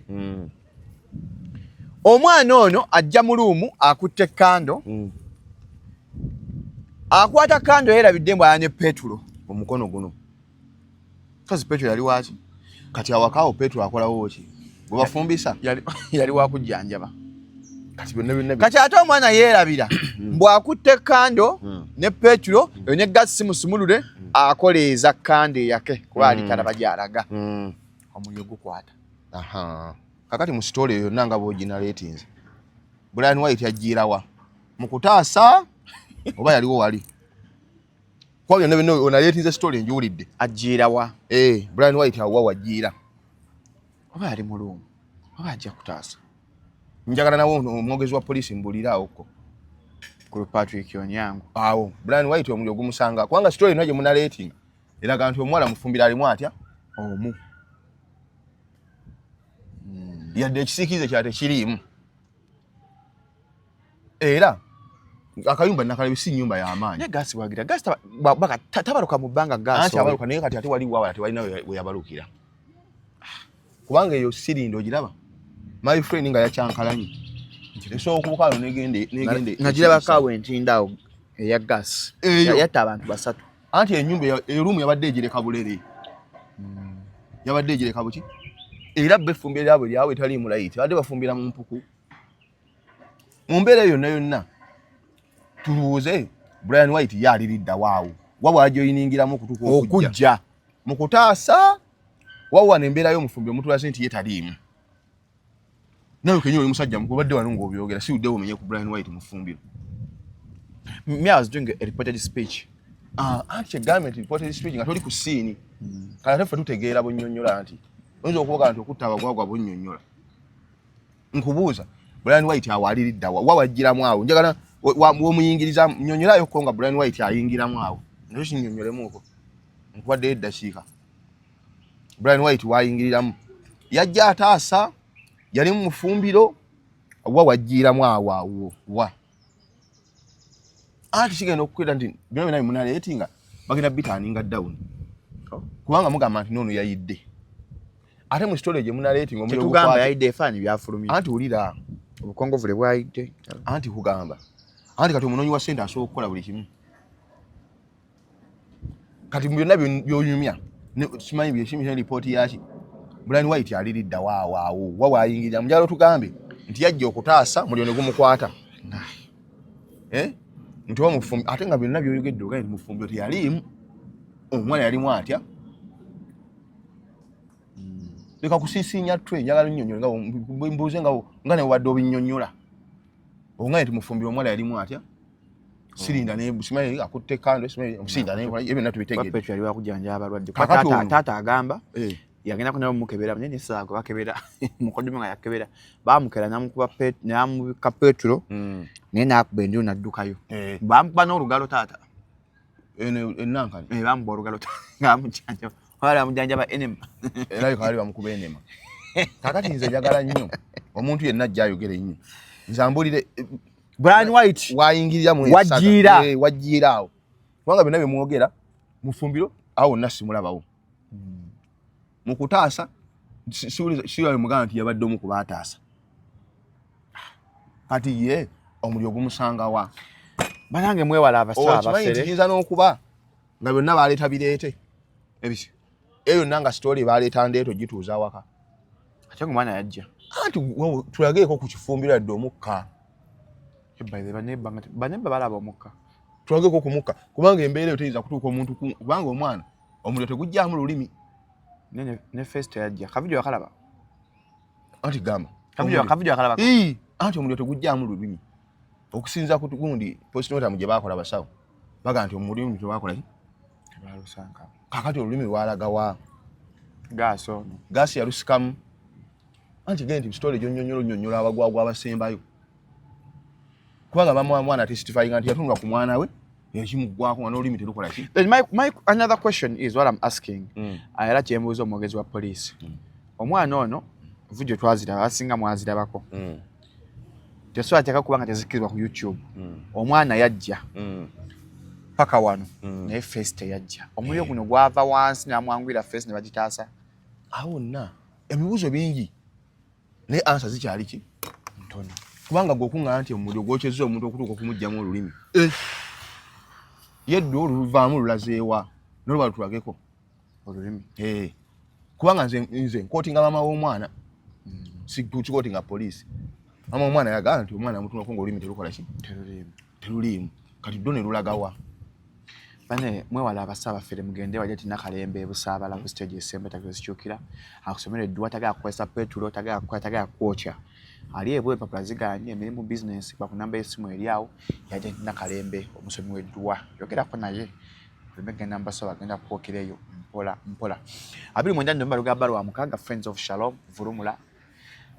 omwana ono ajja mu luumu akutte kando akwata kando yeerabidde mbu aya ne Petulo
omukono guno
kazi Petulo yali waaki
kati awakaawo Petulo akolawo ki bwe bafumbisa
yali wakujjanjaba
kati byonna
kati ate omwana yeerabira mbu akutte kando ne Petulo eyo ne gasi musumulule akoleeza kando eyake kuba ali talaba gy'alaga omuliro gukwata
kakati mu story eyo yonna nga bw'oginaleetinze Brian White yagiirawa mu kutaasa oba yaliwo wali kwa byonna byonna onaleetinze story enjiwulidde
agiirawa
Brian White awa wagiira
oba yali mu luumu oba ajja kutaasa
njagala nawo omwogezi wa poliisi mbuuliraawokko
ku Patrick Onyango
awo Brian White omuliro gumusanga kubanga story yonna gye munaleetinga eraga nti omuwala mufumbira alimu atya omu yadde ekisiikirize kyate kiriimu era akayumba nakalabi si nyumba y'amaanyi
ne gasi wagira gasi tabaluka mu bbanga gasi
anti abaluka naye kati ate wali wawala tebalina we yabalukira kubanga eyo sirindo ogiraba my friend nga yakyankalanyi esobola okubukalo negende
nagiraba kaawe entindaawo eya gasi yatta abantu basatu
anti enyumba eruumu yabadde egireka bulere yabadde egireka buki era befumbira lyabwe lyabwe etali mulayiti badde bafumbira mu mpuku mu mbeera eyo yonna yonna tubuuze Brian White yaliridda waawo wabwe ajoyiningiramu okutuuka okujja mu kutaasa wabwe n'embeera y'omufumbiro mutulaze nti ye taliimu nawe kenyo oli musajja mukulu badde wano ng'obyogera siwuddewo omenye ku Brian White mu ffumbiro
me I was doing a reported speech
actually government reported speech nga toli ku siini kala teffe tutegeera bunnyonnyola nti oyinza okubaga nti okutta abagwagwa bunnyonnyola nkubuuza Brian White awaliridda wawajjiramu awo njagala womuyingiriza nnyonnyolaayokko nga Brian White ayingiramu awo nayo kinnyonnyolemuko nkubaddeyo eddakiika Brian White wayingiriramu yajja ataasa yali mu mufumbiro wawajjiramu awo anti kigenda okukweta nti bino byonna bimunaleetinga bagenda bitaaninga down kubanga mugamba nti noono yayidde ate mu story gye munaleetinga omuliro
tetugamba yayidde efaanyi byafulumira
anti wulira
obukongovule bwayidde
anti kugamba anti kati omunoonyi wa ssente asobola okukola buli kimu kati byonna byonyumya simanyi byekimisa lipooti yaki Brian White aliridda waawo wawayingirira mujalo tugambe nti yajja okutaasa muliro ne gumukwata nti wamufumbi ate nga byonna byoyogedde ogaye nti mufumbiro teyaliimu omwana yalimu atya leka kusisinya twe njagala nnyonnyola nga mbuuze nga ne wadde obinnyonnyola ongaye nti mufumbira omwana yalimu atya sirinda ne simanyi akutte kando simanyi omusinda ne ebyo natu bitegedde
Petro yali wakujjanja abalwadde
Kakati
taata agamba yagenda ku nabo mukebera munene saago bakebera mukodimo nga yakebera bamukera namubika Petro naye nakuba endiru naddukayo bamukuba n'olugalo taata
ennankani
bamukuba olugalo ng'amujjanja wala amujanjaba enema
era yokali bamukuba enema kakati nze njagala nnyo omuntu yenna ajja ayogera ennyo nze ambulire
Brian White
wayingirira mu wajjira awo kubanga byonna bye mwogera mufumbiro awo wonna simulabawo mu kutaasa siwali mugamba nti yabadde omu ku baataasa kati ye omuliro gumusanga wa
banange mwewala abasaaba
abafere kiyinza n'okuba nga byonna baleeta bireete ebisi eyo nanga story baleeta ndeeto gituuza awaka
ate omwana yajja
anti tulageeko ku kifumbiro yadde omukka
banemba balaba omukka
tulageeko ku mukka kubanga embeera eyo teyinza kutuuka omuntu kubanga omwana omuliro tegujjaamu lulimi
ne first yajja kavidio yakalaba
anti gamba
kavidio yakalaba
anti omuliro tegujjaamu lulimi okusinza ku gundi postmortem gye baakola basawo baga nti omuliro tebakola
balusanga
kakati olulimi lwalagawa
gaasi
yalusikamu anti genti story gyonnyonnyola abagwagwa abasembayo kubanga mwana testifying nti yatunula ku mwana we yakimuggwako nga n'olulimi terukola ki.
My another question is what I'm asking. Era kyembuuza omwogezi wa poliisi. Omwana ono video twaziraba asinga mwazirabako. Tesobola ateeka kuba nga tezikirizibwa ku YouTube. Omwana yajja paka wano naye face teyajja. Omuliro guno gwava wansi n'amwangwira face ne bagitaasa.
Awo nna ebibuuzo bingi naye answer zikyali ki ntono. Kubanga gwokunga nti omuliro gwokyezza omuntu okutuuka okumugyamu olulimi. Yeddu oluvaamu lulazeewa n'oluba lutulageko olulimi. Kubanga nze nkootinga maama w'omwana sikootinga poliisi. Maama w'omwana yagala nti omwana amutunako ng'olulimi terukola ki teruliimu kati ddone lulagawa.
Bane mwewala abasaabafere mugende wajja tina kalembe busaabala ku stage esembe takizikyukira akusomera edduwa tagaya kukozesa petulo tagaya kwokya ali ebwe empapula ziganye emirimu business bakunamba esimu eri awo yajja tina kalembe omusomi w'edduwa yogerako naye olumegenda mbasaba agenda kwokereyo mpola 29 Novemba lugamba lwa mukaaga Friends of Shalom Vurumula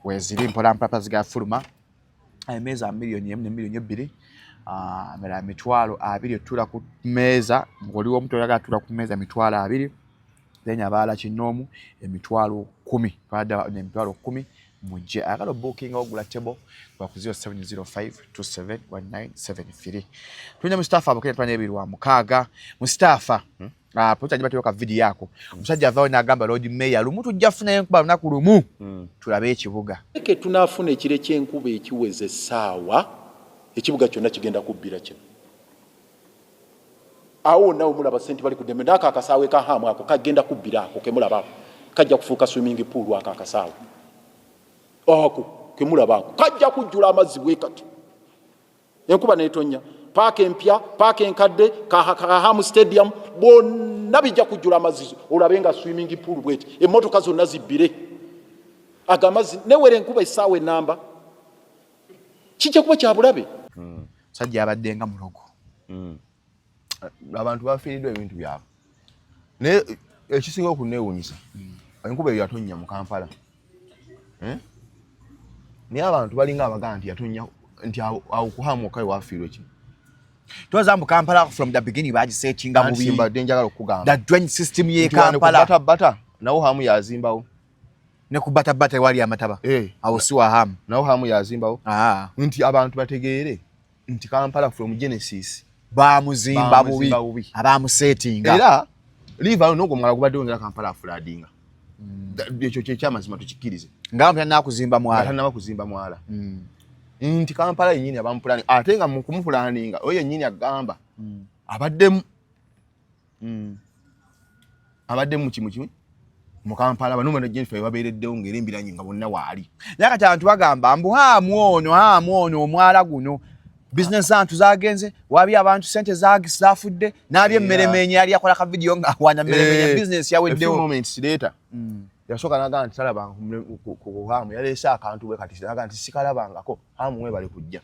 weziri mpola mpapa zigafuluma emeza milioni 1 ne milioni 2 mera mitwalo 2 tula ku meza ngoli wo mtu yaga tula ku meza mitwalo 2 then abala kinomu emitwalo 10 pada ne mitwalo 10 muje akalo booking ogula table kwa ku 0705271973 tunya Mustafa abokera twana ebirwa mukaaga Mustafa pota jibati yoka video yako musajja avawo nagamba Lord Mayor lumutu jafuna enkuba lunaku lumu tulabe ekibuga
eke tunafuna ekire kyenkuba ekiweze saawa ekibuga kyonna kigenda kubbira kino awo nawo mulaba sente bali kudeme ndaka akasaawe ka hamu ako kagenda kubbira ako kemulaba kajja kufuuka swimming pool aka akasaawe ako kemulaba ako kajja kujjula amazzi bwe kati enkuba neetonya paaka empya paaka enkadde ka hamu stadium bonna bijja kujjula amazzi olabe nga swimming pool bweti emmotoka zonna zibbire agamazi newere enkuba essaawa enamba kijja kuba kyabulabe
sajja abadde nga mulogo
abantu bafiiriddwa ebintu byabwe naye ekisinga okuneewuunyisa enkuba eyo yatonnya mu Kampala naye abantu balinga abagamba nti yatonnya nti awo kuhamu okayi wafiirwa eki
twaza mu Kampala from the beginning bagiseekinga mu
mbadde njagala okugamba
the drainage system ye Kampala
bata nawo hamu yazimbawo
ne ku bata wali amataba awo si wa hamu
nawo hamu yazimbawo nti abantu bategeere nti Kampala from Genesis
bamuzimba bubi abamusetinga
era liva nongo mala kubadde ngera Kampala floodinga ekyo kyamazima tukikirize
ngamba nakuzimba
mwala nti Kampala yennyini abampulani ate nga mu kumupulaninga oyo yennyini agamba abaddemu kimu mu Kampala banuma ne Jennifer babeereddewo ng'erembiranye nga bonna waali
yakati abantu bagamba mbu hamu ono omwala guno business zantu zagenze wabi abantu sente zafudde nabi emmeremenya yali akola ka video nga wana emmeremenya business yaweddewo.
A few moments later yasoka naga nti talaba ku hamu yalesa akantu bwe kati naga nti sikalabangako hamu we bali kujja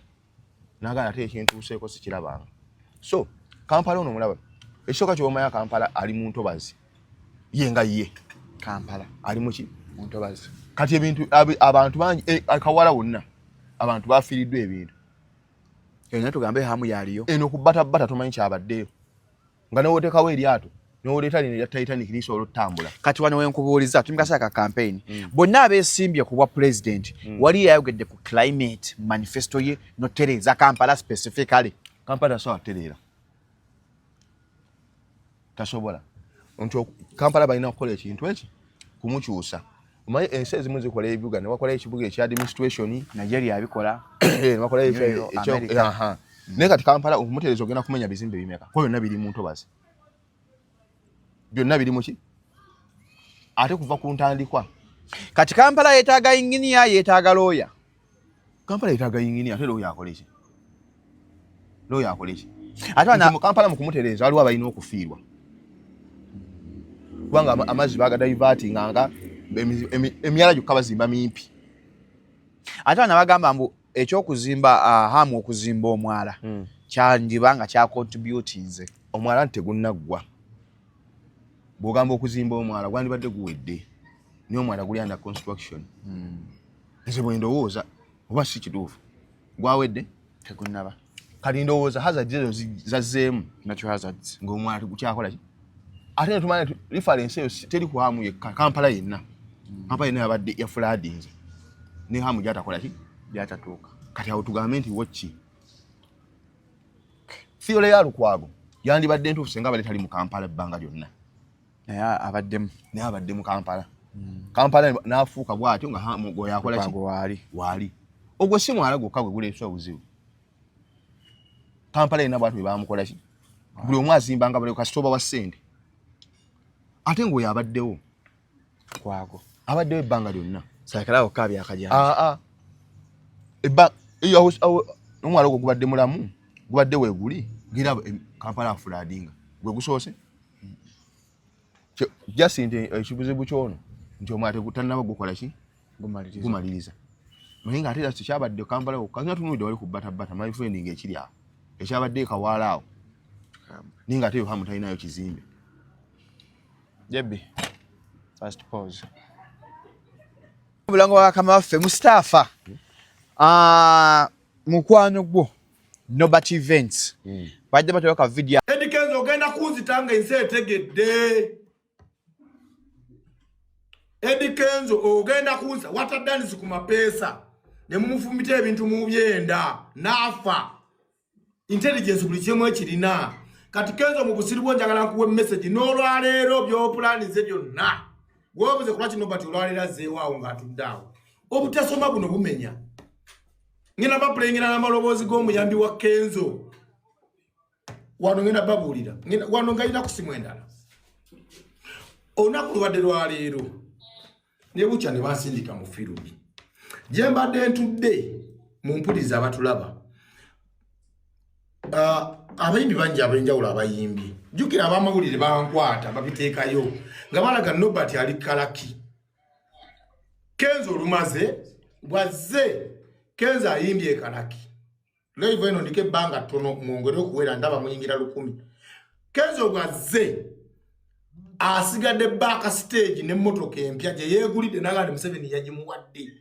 naga nti ekintu useko sikirabanga. So Kampala ono mulaba eshoka kyomanya Kampala ali mu ntobazi yenga ye Kampala ali mu ki mu ntobazi kati ebintu abantu bangi akawala wonna abantu bafiiriddwa ebintu
eno tugambe hamu yaliyo
eno kubata tumanyi kyabaddeyo nga n'otekawo eryato n'oleta lino lya Titanic lisobola okutambula.
Kati wano wenkubuuliza tumikasaka campaign bonna abeesimbye ku bwa president wali yayogedde ku climate manifesto ye notereza Kampala specifically.
Kampala so aterera tasobola onto Kampala balina okukola ekintu eki kumukyusa. Omanyi ensi ezimu zikola ebibuga ne bakola ekibuga ekya administration
Nigeria abikola
bakola ekyo naye kati Kampala okumutereza ogenda kumenya bizimbe bimeka kwa byonna biri mu ntobazi byonna biri mu ki ate kuva ku ntandikwa.
Kati Kampala yeetaaga engineer yeetaaga lawyer.
Kampala yeetaaga engineer ate lawyer akole ki
ate wana
mu Kampala mu kumutereza waliwo abalina okufiirwa kubanga amazzi bagadiverting nga emyala gyokka bazimba mimpi.
Ate wana bagamba mbu ekyokuzimba hamu okuzimba omwala kyandiba nga kyacontributinze
omwala tegunnaggwa. Bw'ogamba okuzimba omwala gwandibadde guwedde niyo omwala guli under construction. Nze bwe ndowooza oba si kituufu gwawedde
tegunnaba.
Kati ndowooza hazards ezo zazzeemu
nakyo hazards
ng'omwala tegukyakola ki ate ne tumanya reference eyo teri ku hamu yekka Kampala yenna. Kampala yenna yabadde ya floodings ne hamu gyatakola ki
byatatuuka.
Kati awo tugambe nti waki Theory ya Lukwago yandibadde ntuufu senga bali tali mu Kampala ebbanga lyonna
naye abadde mu
Kampala. Kampala n'afuuka bw'atyo nga hamu go yakola ki waali ogwo si mwala gwokka gwe guleetwa obuzibu. Kampala yenna bw'atyo bwe bamukola ki buli omu azimbanga bali kasitoba wa ssente ate ng'oyo abaddewo
kwago
abaddewo ebbanga lyonna
sakalawo kabi akajja
omwala ogwo gubadde mulamu gubadde weeguli gira Kampala afulaadinga gwe gusoose jasi nti ekibuzibu kyono nti omwala tegutannaba gukola ki gumaliriza naye nga ate era kyabadde Kampala okazina tunudde wali ku bata my friend ng'ekiri awo ekyabadde ekawaala awo naye nga ate yo hamu talinayo kizimbe.
Jebi first pause bulango wakama waffe Mustafa mukwano gwo Nobat Events bajja batoka video
Edikenzo ogenda kunzitanga ensi etegedde. Edikenzo ogenda kunza watadanizi ku mapeesa ne mumufumita ebintu mu byenda nafa intelligence buli kyemu ekirina. Kati Kenzo mu busiri bwo njagala nkuwe message n'olwaleero by'opulanize byonna wobuze kuba kino bati olwaleera zeewaawo ng'atuddeawo obutasoma buno bumenya. Ngenda bapulengera n'amaloboozi g'omuyambi wa Kenzo wano ngenda babuulira wano ngayina ku simu endala olunaku lubadde lwaleero ne bukya ne bansindika mu firubi gye mbadde ntudde mu mpuliriza abatulaba abayimbi bangi ab'enjawulo abayimbi jjukira ab'amawulire bankwata babiteekayo nga balaga Nobat ali kalaki Kenzo olumaze bwazze Kenzo ayimbye kalaki live eno ndike ebbanga ttono mwongere okuwera ndaba muyingira 1000 Kenzo bwazze asigadde back stage n'emmotoka empya gye yeegulidde n'agandi Museveni yagimuwadde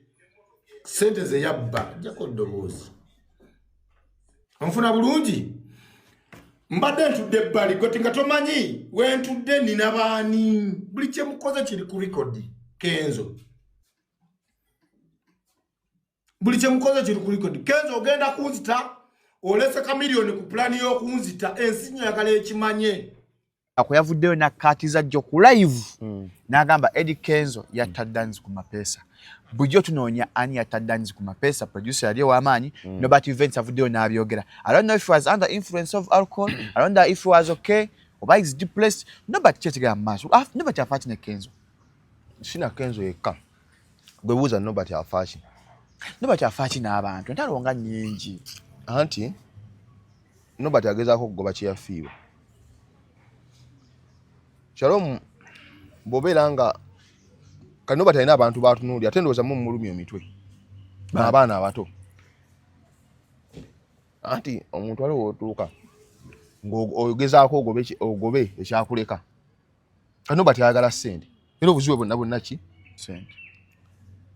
sente ze yabba jako ddoboozi onfuna bulungi mbadde ntudde ebbali goti nga tomanyi wentudde nina baani buli kye mukoze kiri ku record Kenzo buli kye mukoze kiri ku record Kenzo ogenda kunzita olese ka miliyoni ku plani y'okunzita ensinyo yagala ekimanye
ako yavuddeyo nakatiza jjo ku live n'agamba Eddie Kenzo yataddanzi ku mapeesa bujo tunoonya ani yataddanzi ku mapeesa producer yali w'amaanyi Nobat Events avuddeyo n'abyogera. I don't know if he was under influence of alcohol, I don't know if he was okay oba he's depressed. Nobat kyetegera maaso Nobat afaaki ne Kenzo
sina Kenzo yekka gwe buuza Nobat afaaki
Nobat afaaki n'abantu entalonga nnyingi
anti Nobody agezaako okugoba kyeyafiirwa. Shalom bw'obeera nga kati Nobody alina abantu batunuulira ate ndowooza mu mulumya emitwe n'abaana abato. Anti omuntu waliwo otuuka ng'ogezaako ogobe ekyakuleka. Kati Nobody ayagala ssente. Era obuzibu bwonna ki? Ssente.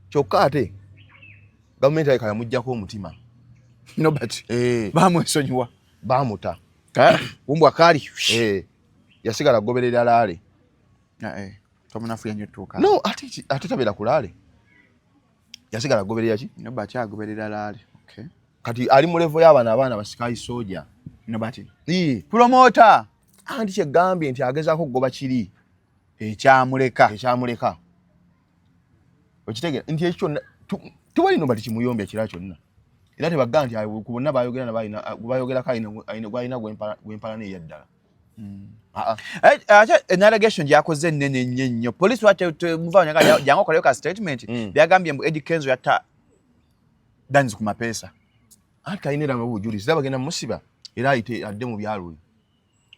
Kyokka ate gavumenti aleka yamuggyako omutima.
Nobody. Baamwesonyiwa.
Baamuta.
Wumbwa kaali.
Yasigala agoberera laale.
Tomunafuya nnyo ttuuka.
No, ate tabeera ku laale. Yasigala agoberera ki?
Nobody agoberera laale. Okay.
Kati ali mu level y'abaana basikayi soja.
Nobody.
Promoter. Anti kyegambye nti agezaako okugoba kiri ekyamuleka. Okitegeera nti ekyo tewali Nobody kimuyombe ekira kyonna. Era tebagga nti ku bonna bayogera bayogerako alina gwempala neeyaddala.
Allegation gyakoze nnene nnyo. Police muvaayo jangu okoleyo ka statement byagambye mbu Eddie Kenzo yatta Danzi ku mapeesa.
Anti kayinera mu bujulizi bagenda musiba era ayite adde mu byalo.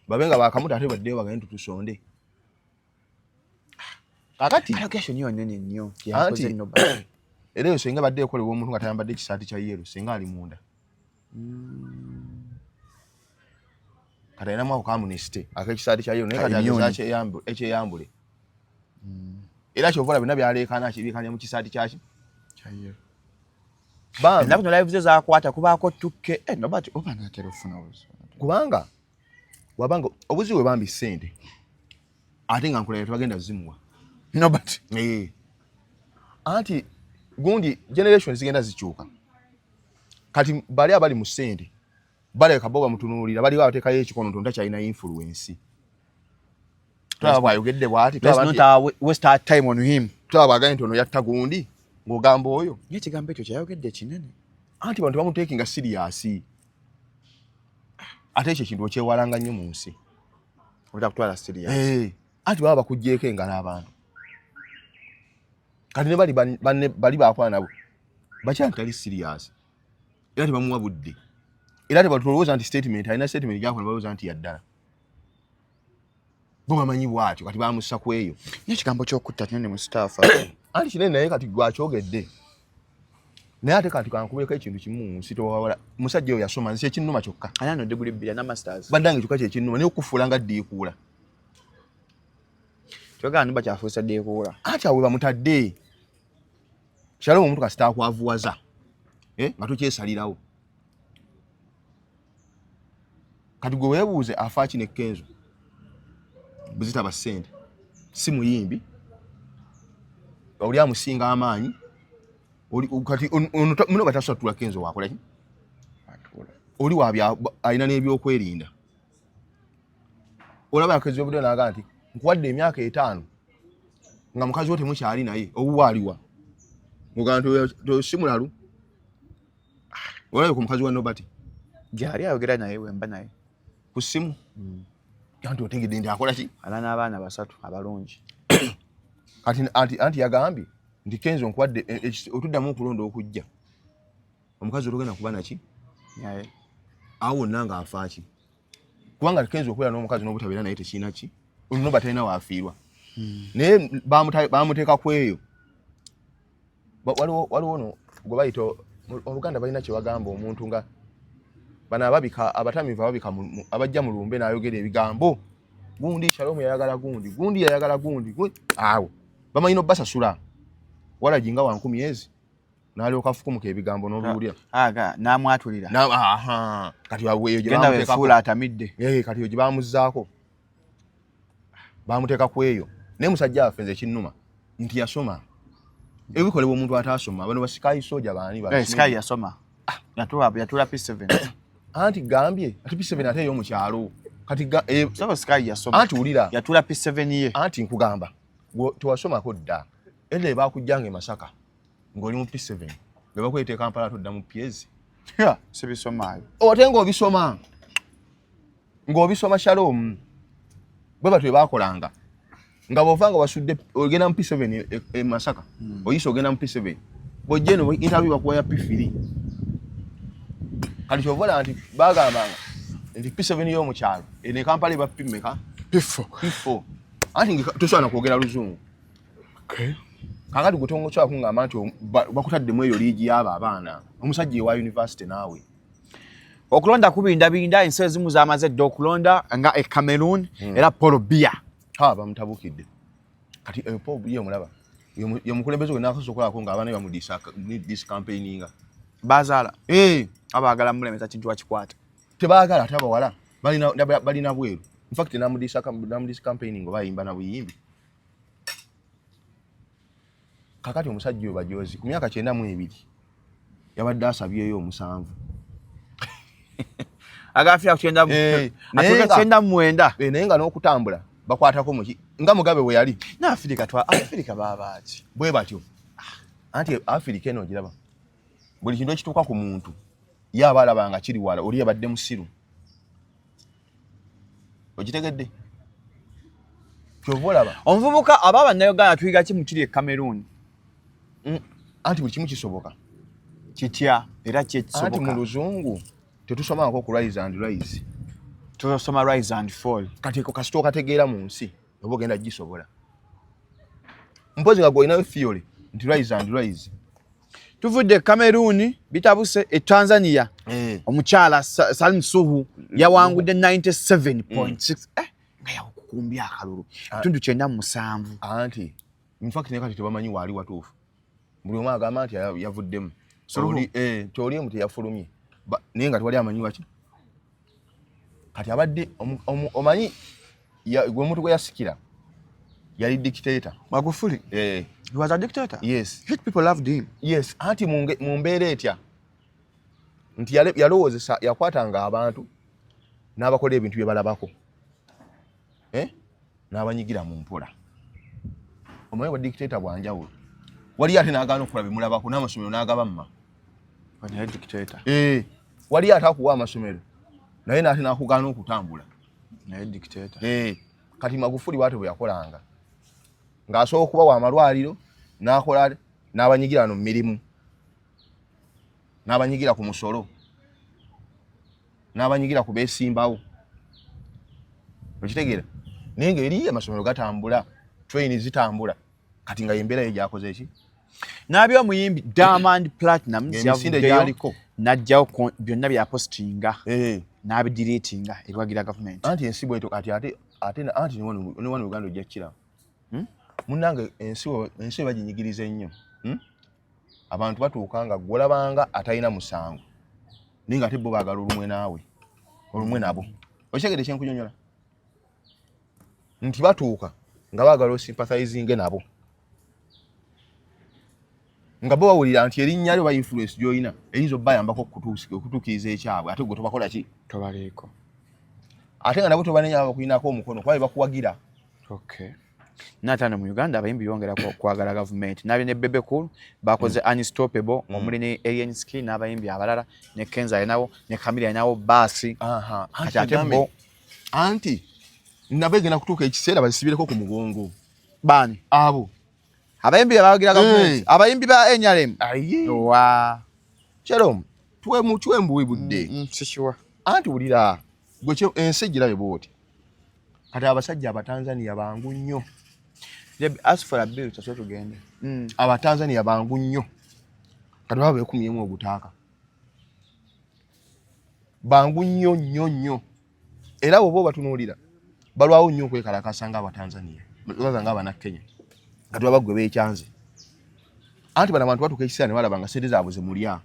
Babenga bakamuta ate baddeyo bagenda tutusonde. Kakati
allegation yo nnene nnyo.
Yakoze Nobody. Era senga badde ekolebwa omuntu nga tayambadde kisaati kya yero senga ali munda. Kata ina mwa communist akakisaati kya yero naye kati ekyeyambule. Era kyovola bina byaleekana kibikanya mu kisaati kya
yero.
Bam
nakuno live ze zakwata kubaako tukke Nobody oba na telefone obuzo.
Kubanga wabanga obuzi we bambi ssente. Ate nga nkola tubagenda zimuwa.
Nobody.
Anti gundi generation zigenda zikyuka. Kati bali abali mu ssente. Bali kaboga mutunuulira bali baatekayo ekikono tonta kyalina influence. Twaba ayogedde bwati
twaba not waste our time on him.
Twaba agaye ntono yatta gundi ng'ogamba oyo.
N'ekigambo ekyo kyayogedde kinene.
Anti bantu bamuteekinga serious. Ate ekyo kintu okyewalanga nnyo mu nsi.
Otakutwala serious.
Anti baba bakuggyeko engalo abantu. Kati ne bali baakwana nabo. Bakyantali serious. Era tebamuwa budde. Era tebatolowooza nti statement alina statement gyakola balowooza nti yaddala. Bo bamanyi bwatyo kati baamussa ku eyo.
N'ekigambo ky'okutta kinene Mustafa.
Anti kinene naye kati gwakyogedde. Naye ate kati kankubeko ekintu kimu mu nsi towawala. Musajja oyo yasoma nsi ekinnuma kyokka.
Alina degree 2 na masters.
Baddange kyokka kyekinnuma naye okufuula nga ddiikuula.
Kyogera nimba kyafuusa ddiikuula.
Ati awe bamutadde. Shalom omuntu kasita akwavuwaza. Nga tokyesalirawo. Kati gwe weebuuze afa kino Kenzo. Buzita basente. Si muyimbi. Oli amusinga amaanyi. Kati muno batasatula Kenzo wakola ki? Oli wabya alina n'ebyokwerinda. Olaba Kenzo obudde naga nti nkuwadde emyaka 5 nga mukazi wo temukyali naye obuwaaliwa. Muganto tosimulalu. Olaba ku mukazi wa Nobody.
Gyali ayogera naye wemba naye.
Ku simu. Yantu otegedde nti akola ki?
Alana abaana 3 abalungi.
Kati anti yagambye nti Kenzo nkuwadde otuddamu okulonda okujja. Omukazi olugenda kuba naki?
Naye.
Awo nanga afaaki. Kubanga Kenzo okwera n'omukazi n'obutabeera naye tekina ki? Nobody talina waafiirwa. Naye baamuteeka ku eyo. Waliwo no gwe bayita Oluganda balina kye bagamba omuntu nga bana ababika abatamivu ababika abajja mu lumbe n'ayogera ebigambo. Gundi Shalom yayagala gundi yayagala gundi. Awo bamanyi basasula. Wala jinga wa 10 n'alyoka afukumuka ebigambo n'obuulira.
N'amwatulira.
Kati waweeyo gye
bamuteeka fuula atamidde.
Kati yo gye bamuzzaako. Bamuteeka ku eyo. Naye musajja afenze kinnuma nti yasoma. Ebikolebwa omuntu ataasoma bano basikayi soja baani ba.
Sikayi yasoma. Yatula P7.
Anti gambye ati P7 ate yo mu kyalo. Kati
saba sikayi yasoma.
Anti ulira.
Yatula P7 ye.
Anti nkugamba. Tuwasomako dda. Ele baakujjanga e Masaka. Ng'oli mu P7. Bwe bakwete Kampala tudda mu PS.
Sibisomaayo.
Ote ng'obisoma. Ng'obisoma Shalom. Bwe batwe baakolanga. Nga bovanga wasudde ogenda mu P7 e Masaka. Oyiso ogenda mu P7. Bojjeno interview bakuwa ya P3. Kali chovola anti bagambanga Ndi P7 yo mu kyalo. Ene Kampala ba P4.
P4.
Anti tosobola kwogera luzungu.
Okay.
Kakati gutongo kya kungamba nti bakutadde mu eyo liigi y'aba abaana. Omusajja wa university naawe.
Okulonda kubinda ensi ezimu zamaze dda okulonda nga e Cameroon era Paul Biya.
Bamutabukidde. Kati Paul Biya mulaba. Ye mukulembeze gwe nakasokolako nga abaana bamu this campaigninga.
Bazala. Abagala mulemeza kintu wakikwata.
Tebaagala ate abawala balina bweru. In fact namudisa campaigning bayimba na buyimbi. Kakati omusajja oyo bajozi ku myaka 92 yabadde asabyeyo omusanvu.
Agafya kuchenda atuka mwenda.
Naye nga n'okutambula bakwatako muki nga Mugabe we yali.
Na Afrika babaaki.
Bwe batyo. Anti Afrika eno giraba. Buli kintu ekituuka ku muntu ye abalabanga kiri wala oli yabadde musiru. Okitegedde? Kyovolaba.
Omuvubuka ababa nayo gana tuyiga ki mukiri e Cameroon.
Anti buli kimu kisoboka.
Kitya era kisoboka.
Anti mu luzungu tetusoma ko ku rise and rise.
Tusoma rise and fall.
Kati ko kasito kategeera mu nsi obo genda gisobola. Mpozi nga goina theory nti rise and rise.
Tuvudde Cameroon bitabuse e Tanzania. Omukyala Salim Suhu yawangudde 97.6 nga yakukumbya akalulu. Tundu 97.
Anti in fact ne kati tebamanyi wali watuufu. Buli omu agamba nti yavuddemu. Kyoli emu teyafulumye. Naye nga tewali amanyi waki. Kati abadde omanyi gwe muntu gwe yasikira yali dictator.
Magufuli. He was a dictator.
Yes.
Rich people loved him.
Yes. Anti mu mbeera etya nti yalowoozesa yakwatanga abantu n'abakola ebintu bye balabako. N'abanyigira mu mpola. Omanyi wa dictator bwanjawulo. Wali ate n'agaana okukola bimulabako n'amasomero n'agabamma.
Wali dictator.
Wali ate akuwa amasomero naye n'ate n'akugaana okutambula.
Naye dictator.
Kati Magufuli bw'ate bwe yakolanga ng'asobola okuba wa malwaliro n'akola n'abanyigira no mirimu n'abanyigira ku musolo n'abanyigira ku beesimbawo. Okitegeera? Naye ng'eri amasomero gatambula, train zitambula. Kati nga yembeera ye gyakoze eki?
N'abyo omuyimbi Diamond Platinum yaliko najjawo byonna bya postinga n'abidiratinga ebwagira government.
Anti ensi bweto kati ate ne wano Uganda ojja kukira. Munnange ensi baginyigiriza ennyo. Abantu batuuka nga gwolabanga atalina musango naye nga ate bo baagala olumwe nabo. Okitegedde kyenkunyonyola? Nti batuuka nga baagala osympathizinge nabo. Nga bo bawulira nti erinnya lyo ba influence gy'olina eyinza obbayambako okutuukiriza ekyabwe ate gwe tobakola ki?
Tobaleeko.
Ate nga nabo tobanenya bakulinako omukono kuba bakuwagira.
Okay. Natano mu Uganda abayimbi bongera kwagala government. Nabi ne Bebe Cool bakoze Unstoppable omuli ne Alien Skin n'abayimbi abalala ne Kenza nabo ne Camilla nabo basi. Ate bo
anti nabegena kutuuka ekiseera basibireko ku mugongo.
Bani?
Abo.
Abayimbi abawagira government. Abayimbi ba NRM. Wa.
Cherom. Twembuwe budde.
Sishiwa.
Anti ulira gwe ensi girabe bwoti. Kati abasajja abatanzania bangu nnyo.
As for a bill to tugende.
Abatanzania bangu nnyo. Kati babe 11 ogutaaka. Bangu nnyo. Era bo batunuulira. Balwawo nnyo kwekalakasa nga abatanzania. Baza nga abana Kenya. Kati babagwe beekyanze. Anti bana bantu batuka ekisira ne balaba nga sede zaabwe ze mulya.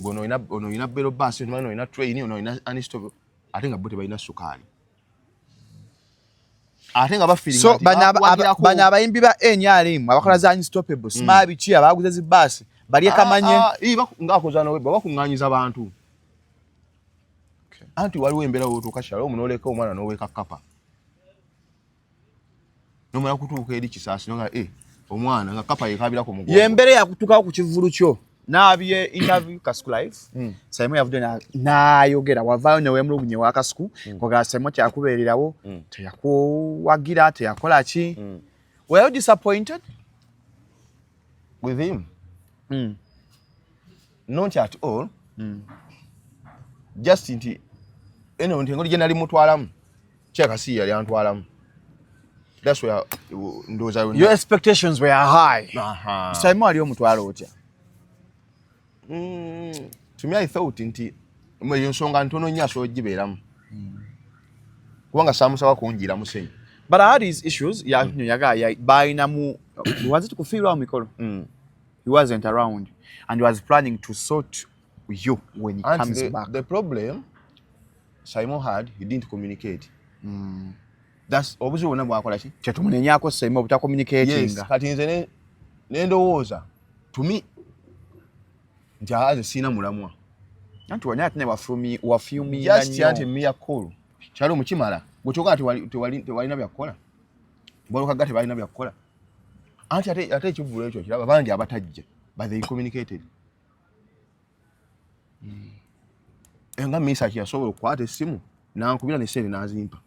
Ngono ina belo bus, ono ina train, ono ina Unstoppable. Ate nga bote balina sukaali. Ate nga bafiringa
so bana abayimbi ba NRM abakola za Unstoppable smabi ki abaguze zi bus bali ekamanye
ngakoza no baba kunganyiza abantu. Anti waliwo embera wotuka shalo omunoleka omwana noweka kapa. Nomala kutuuka eri kisasi nga omwana nga kapa yekabira ku mugongo.
Yembere yakutuka ku kivulu kyo. Nabye interview Kasku live. Saimo yavude nayogera wavayo ne wemulunye wa Kasku koga Saimo kyakubeererawo teyakuwagira teyakola ki. Were you disappointed
with him? Not at all. Just inti eno ntingoli gye nali mutwalamu kyakasi yali antwalamu. That's where ndoza
your expectations were high. Simon ali omutwalo otya?
To me I thought nti mwe nsonga ntono nnyo asobola gibeeramu kubanga saamusaba kunjira musenyi.
But I had his issues. Was it kufiirwa mikolo? He wasn't around and he was planning to sort you when he comes back.
The problem Simon had, he didn't communicate. That's obviously wona bwakola ki
kyetumunenyako Simon buta communicating.
Yes, kati nze ndowooza to me nti aze sina mulamwa
anti wanyati ne wafumi
just yanti miracle kyalo mukimala gwotoka tewalina byakola boloka gate balina byakola anti ate ekivulo ekyo kiraba bangi abatajja but they communicated. Enga misa kiyasobola okukwata essimu nankubira ne sente nazimpa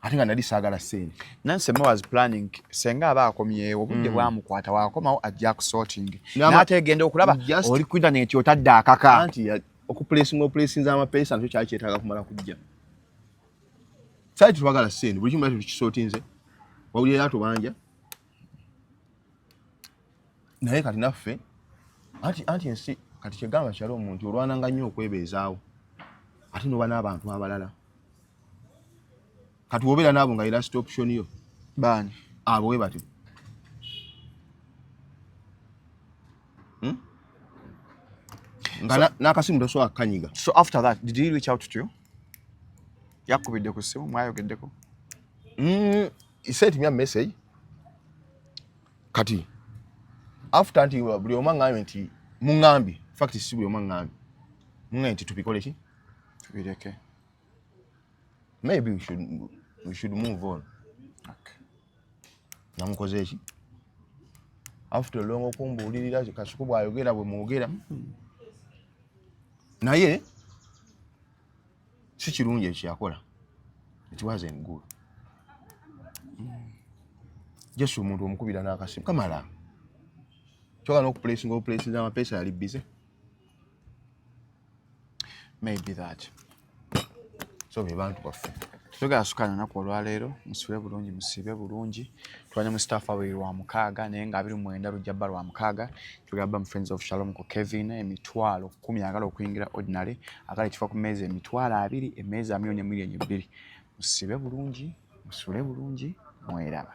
ate nga nali saagala ssente.
Nansema was planning senga abaakomyewo obudde bwamukwata waakomawo ajja kusorting n'ate egenda okulaba oli ku internet otadde akaka
anti okuplacinga amapesa nakyo kyali kyetaaga kumala kujja. Saiti twagala ssente buli kimu tukisortinze wawulira atubanja naye kati naffe anti ensi kati kyegamba kyali omuntu olwananga nnyo okwebeezaawo ate noba n'abantu abalala kati wobeera n'abo nga last option yo
bani
abo we bati n'akasimu tosobola kukanyiga.
So after that did he reach out to you? Yakubidde ku ssimu mwayogeddeko?
He sent me a message kati after nti buli omu aŋŋambye nti muŋŋambye fact si buli omu aŋŋambye muŋŋambye nti tubikole ki
tubireke.
Maybe we should move on.
Okay.
Namukoze ki after long okumbuulirira kasuku bw'ayogera bwe mwogera naye si kirungi ekyakola. It wasn't good. Jesu omuntu omukubira n'akasimu kamala kyoga n'okuplacinga amapesa yali busy.
Maybe that.
So be bantu baffe
tugala sukana naku olwaleero musule bulungi musiibe bulungi twanya Mustafa we lwa mukaaga naye nga 29 lujja bba lwa mukaaga tugamba mu Friends of Shalom ko Kevin emitwalo 10 agala okuyingira ordinary agala ekifa ku meeza emitwalo 2 emmeeza 1,200,000 musiibe bulungi musule bulungi mweraba.